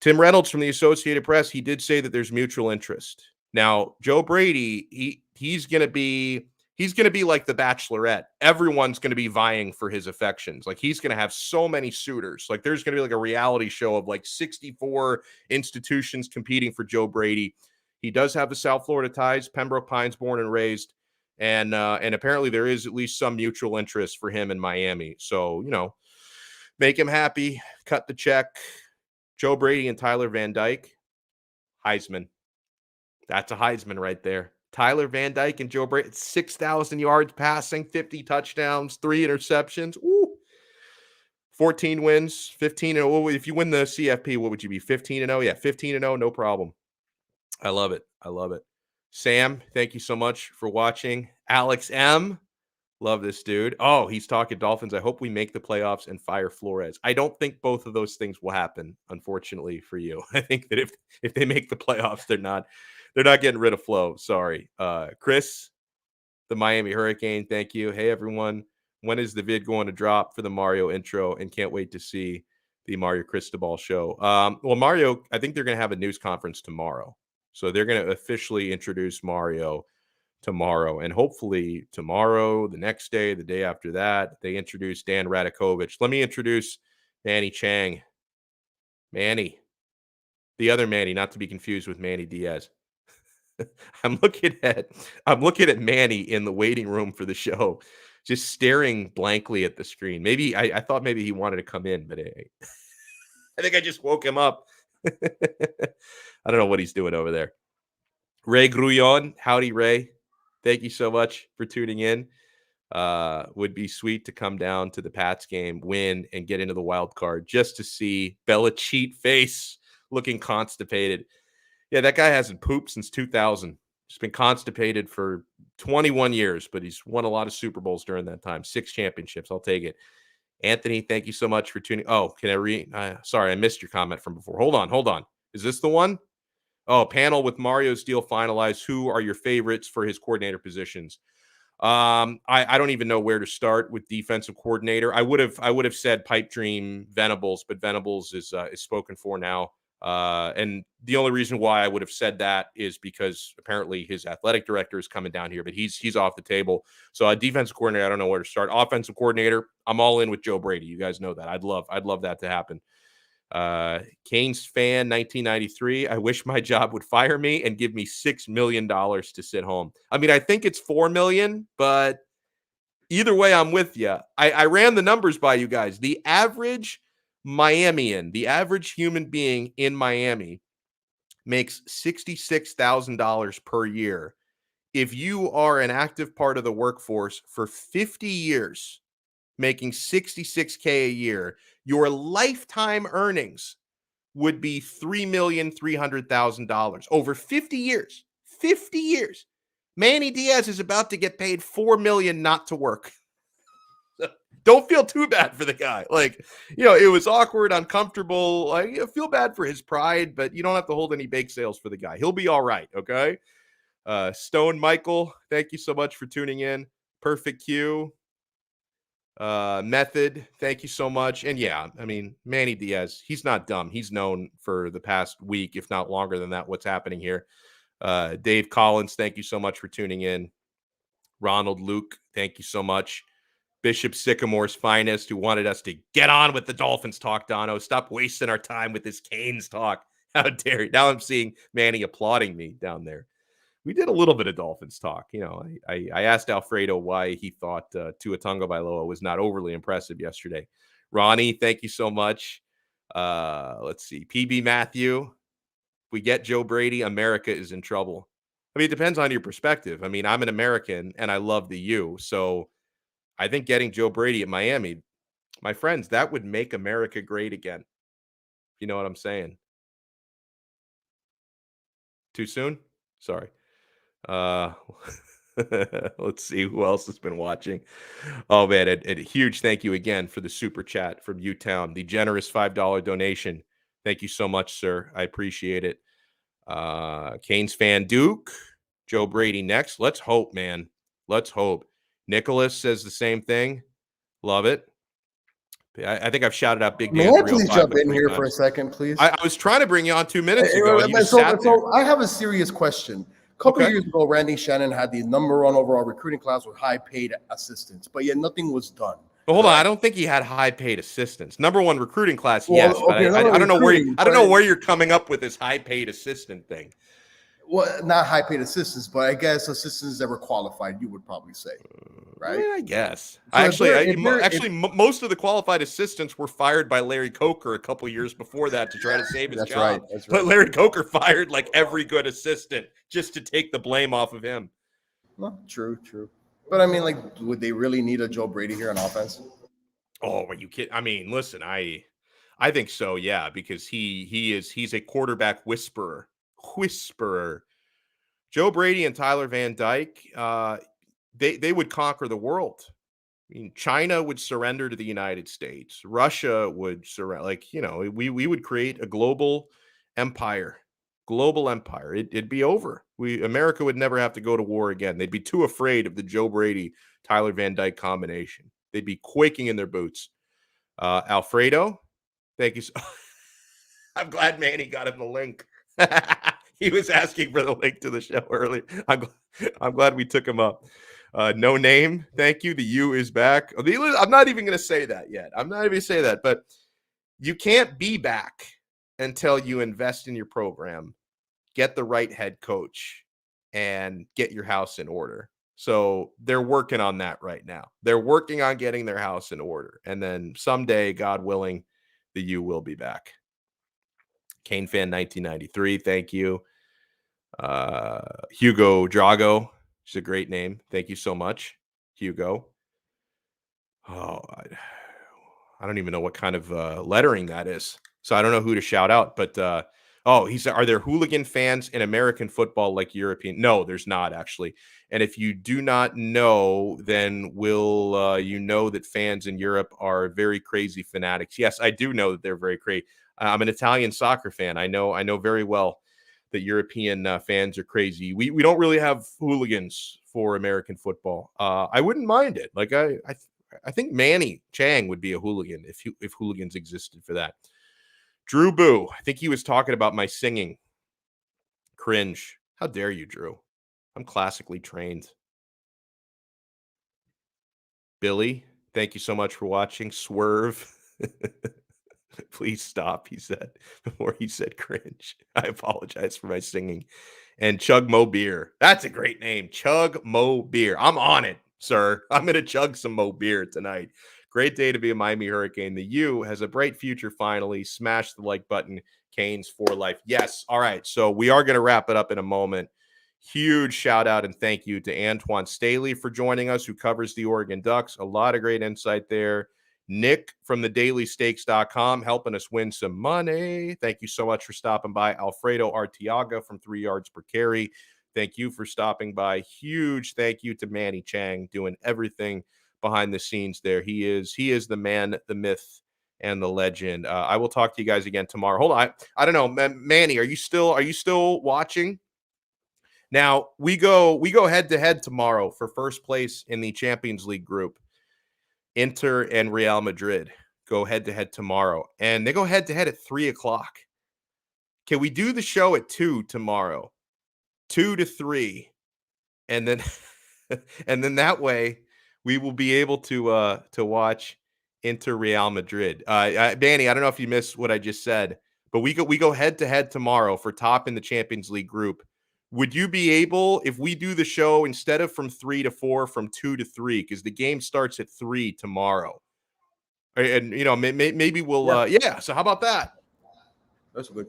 Tim Reynolds from the Associated Press, he did say that there's mutual interest. Now, Joe Brady, he's going to be like the Bachelorette. Everyone's going to be vying for his affections. Like, he's going to have so many suitors. Like, there's going to be like a reality show of like 64 institutions competing for Joe Brady. He does have the South Florida ties. Pembroke Pines, born and raised. And apparently there is at least some mutual interest for him in Miami. So, make him happy, cut the check. Joe Brady and Tyler Van Dyke, Heisman. That's a Heisman right there. Tyler Van Dyke and Joe Brady, 6,000 yards passing, 50 touchdowns, 3 interceptions. Ooh. 14 wins, 15-0. If you win the CFP, what would you be? 15-0? Yeah, 15-0, no problem. I love it. Sam, thank you so much for watching. Alex M, love this dude. Oh, he's talking Dolphins. I hope we make the playoffs and fire Flores. I don't think both of those things will happen, unfortunately for you. I think that if they make the playoffs, they're not getting rid of Flo. Sorry. Chris, the Miami Hurricane, thank you. Hey, everyone. When is the vid going to drop for the Mario intro? And can't wait to see the Mario Cristobal show. Well, Mario, I think they're going to have a news conference tomorrow. So they're going to officially introduce Mario tomorrow. And hopefully tomorrow, the next day, the day after that, they introduce Dan Radakovich. Let me introduce Manny Chang. Manny. The other Manny, not to be confused with Manny Diaz. I'm looking at Manny in the waiting room for the show, just staring blankly at the screen. Maybe I thought maybe he wanted to come in, but I think I just woke him up. I don't know what he's doing over there. Ray Grullon, howdy, Ray. Thank you so much for tuning in. Would be sweet to come down to the Pats game, win, and get into the wild card just to see Belichick face looking constipated. Yeah, that guy hasn't pooped since 2000. He's been constipated for 21 years, but he's won a lot of Super Bowls during that time. 6 championships. I'll take it. Anthony, thank you so much for tuning. Oh, can I read? Sorry, I missed your comment from before. Hold on. Is this the one? Oh, panel with Mario's deal finalized. Who are your favorites for his coordinator positions? I don't even know where to start with defensive coordinator. I would have said Pipe Dream Venables, but Venables is spoken for now. And the only reason why I would have said that is because apparently his athletic director is coming down here, but he's off the table. So a defensive coordinator, I don't know where to start. Offensive coordinator, I'm all in with Joe Brady. You guys know that. I'd love that to happen. Canes fan 1993. I wish my job would fire me and give me $6 million to sit home. I mean, I think it's $4 million, but either way, I'm with you. I ran the numbers by you guys. The average Miamian, the average human being in Miami makes $66,000 per year. If you are an active part of the workforce for 50 years, making $66K a year, your lifetime earnings would be $3,300,000 over 50 years. 50 years. Manny Diaz is about to get paid $4 million not to work. Don't feel too bad for the guy. Like, it was awkward, uncomfortable. Like, feel bad for his pride, but you don't have to hold any bake sales for the guy. He'll be all right, okay? Stone Michael, thank you so much for tuning in. Perfect Q. Method, thank you so much. And yeah, I mean, Manny Diaz, he's not dumb. He's known for the past week, if not longer than that, what's happening here. Dave Collins, thank you so much for tuning in. Ronald Luke, thank you so much. Bishop Sycamore's finest, who wanted us to get on with the Dolphins talk, Donno. Stop wasting our time with this Canes talk. How dare you? Now I'm seeing Manny applauding me down there. We did a little bit of Dolphins talk. I asked Alfredo why he thought Tua Tagovailoa was not overly impressive yesterday. Ronnie, thank you so much. Let's see. PB Matthew, if we get Joe Brady, America is in trouble. I mean, it depends on your perspective. I mean, I'm an American and I love the U. So I think getting Joe Brady at Miami, my friends, that would make America great again. You know what I'm saying? Too soon? Sorry. Let's see who else has been watching. Oh man, a huge thank you again for the super chat from Utown, the generous $5 donation. Thank you so much, sir. I appreciate it. Canes fan Duke, Joe Brady next. Let's hope, man. Let's hope. Nicholas says the same thing. Love it. I think I've shouted out Big Dan. May I please jump in here for a second, please? I was trying to bring you on 2 minutes ago. So I have a serious question. A couple of years ago, Randy Shannon had the number one overall recruiting class with high-paid assistants, but yet nothing was done. Well, hold on. I don't think he had high-paid assistants. Number one recruiting class, yes. But I don't know where you're coming up with this high-paid assistant thing. Well, not high-paid assistants, but I guess assistants that were qualified, you would probably say, right? Yeah, I guess. So most of the qualified assistants were fired by Larry Coker a couple years before that to try to save his job. That's right. But Larry Coker fired like every good assistant just to take the blame off of him. Well, true. But I mean, like, would they really need a Joe Brady here on offense? Oh, are you kidding? I mean, listen, I think so, yeah, because he's a quarterback whisperer. Joe Brady and Tyler Van Dyke, they would conquer the world. I mean, China would surrender to the United States. Russia would surrender. Like, we would create a global empire. It'd be over. America would never have to go to war again. They'd be too afraid of the Joe Brady, Tyler Van Dyke combination. They'd be quaking in their boots. Alfredo, thank you. I'm glad Manny got him the link. He was asking for the link to the show earlier. I'm glad we took him up. No name, thank you. The U is back. I'm not even going to say that yet. I'm not even going to say that, but you can't be back until you invest in your program, get the right head coach, and get your house in order. So they're working on that right now. They're working on getting their house in order. And then someday, God willing, the U will be back. Kane fan 1993, thank you. Hugo Drago, which is a great name. Thank you so much, Hugo. Oh, I don't even know what kind of lettering that is. So I don't know who to shout out, but Oh, he said, are there hooligan fans in American football like European? No, there's not actually. And if you do not know, then will you know that fans in Europe are very crazy fanatics? Yes, I do know that they're very crazy. I'm an Italian soccer fan. I know very well that European fans are crazy. We don't really have hooligans for American football. I wouldn't mind it. Like I think Manny Chang would be a hooligan if hooligans existed for that. Drew Boo, I think he was talking about my singing. Cringe. How dare you, Drew? I'm classically trained. Billy, thank you so much for watching. Swerve. Please stop, he said, before he said cringe. I apologize for my singing. And Chug Mo Beer. That's a great name. Chug Mo Beer. I'm on it, sir. I'm going to chug some Mo Beer tonight. Great day to be a Miami Hurricane. The U has a bright future finally. Smash the like button. Canes for life. Yes. All right. So we are going to wrap it up in a moment. Huge shout out and thank you to Antoine Staley for joining us, who covers the Oregon Ducks. A lot of great insight there. Nick from thedailystakes.com helping us win some money. Thank you so much for stopping by. Alfredo Artiaga from 3 Yards Per Carry. Thank you for stopping by. Huge thank you to Manny Chang doing everything behind the scenes there. He is the man, the myth, and the legend. I will talk to you guys again tomorrow. Hold on. I don't know, Manny, are you still watching? Now we go head to head tomorrow for first place in the Champions League group. Inter and Real Madrid go head to head tomorrow, and they go head to head at 3:00. Can we do the show at 2 tomorrow? 2 to 3, and then and then that way we will be able to watch Inter Real Madrid. Danny, I don't know if you missed what I just said, but we go head to head tomorrow for top in the Champions League group. Would you be able, if we do the show instead of from 3 to 4, from 2 to 3, because the game starts at 3 tomorrow, and you know maybe we'll So how about that? That's good.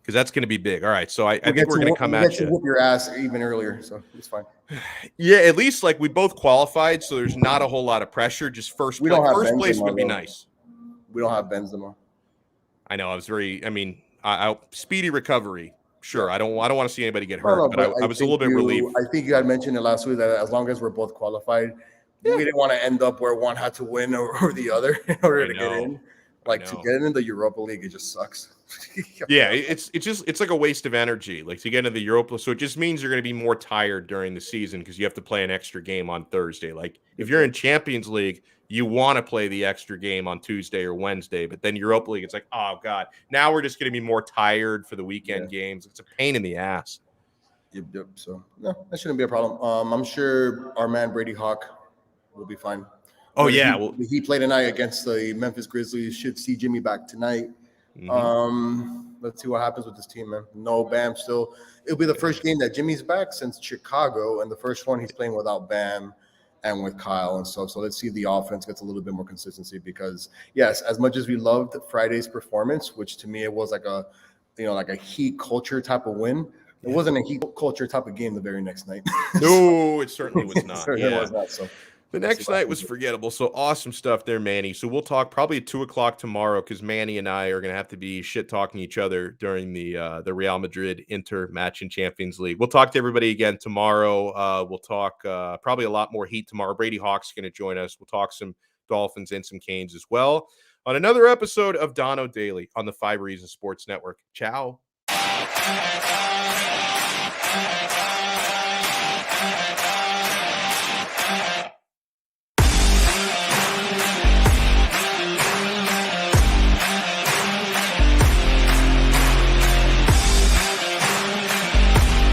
Because that's going to be big. All right, so I think we're going to come at you. Whoop your ass even earlier, so it's fine. Yeah, at least like we both qualified, so there's not a whole lot of pressure. Just first place would be nice. We don't have Benzema. I know. I speedy recovery. Sure, I don't want to see anybody get hurt, but I was a little bit relieved. I think you had mentioned it last week that as long as we're both qualified, we didn't want to end up where one had to win or the other in order to get in. Like to get in the Europa League, it just sucks. Yeah, it's like a waste of energy. Like to get into the Europa, so it just means you're going to be more tired during the season because you have to play an extra game on Thursday. Like if you're in Champions League, you want to play the extra game on Tuesday or Wednesday, but then Europa League, it's like, oh god, now we're just going to be more tired for the weekend games. It's a pain in the ass. Yep. So no, that shouldn't be a problem. I'm sure our man Brady Hawk will be fine. Oh yeah, he played tonight against the Memphis Grizzlies. Should see Jimmy back tonight. Mm-hmm. Let's see what happens with this team, man. No Bam still. It'll be the first game that Jimmy's back since Chicago, and the first one he's playing without Bam and with Kyle and stuff. So let's see if the offense gets a little bit more consistency because yes, as much as we loved Friday's performance, which to me it was like a heat culture type of win. It wasn't a heat culture type of game the very next night. No, it certainly was not. It was not. So the next night was forgettable. So awesome stuff there, Manny. So we'll talk probably at 2:00 tomorrow because Manny and I are going to have to be shit talking each other during the Real Madrid Inter match in Champions League. We'll talk to everybody again tomorrow. We'll talk probably a lot more heat tomorrow. Brady Hawk's going to join us. We'll talk some Dolphins and some Canes as well on another episode of Donno Daily on the 5 Reasons Sports Network. Ciao.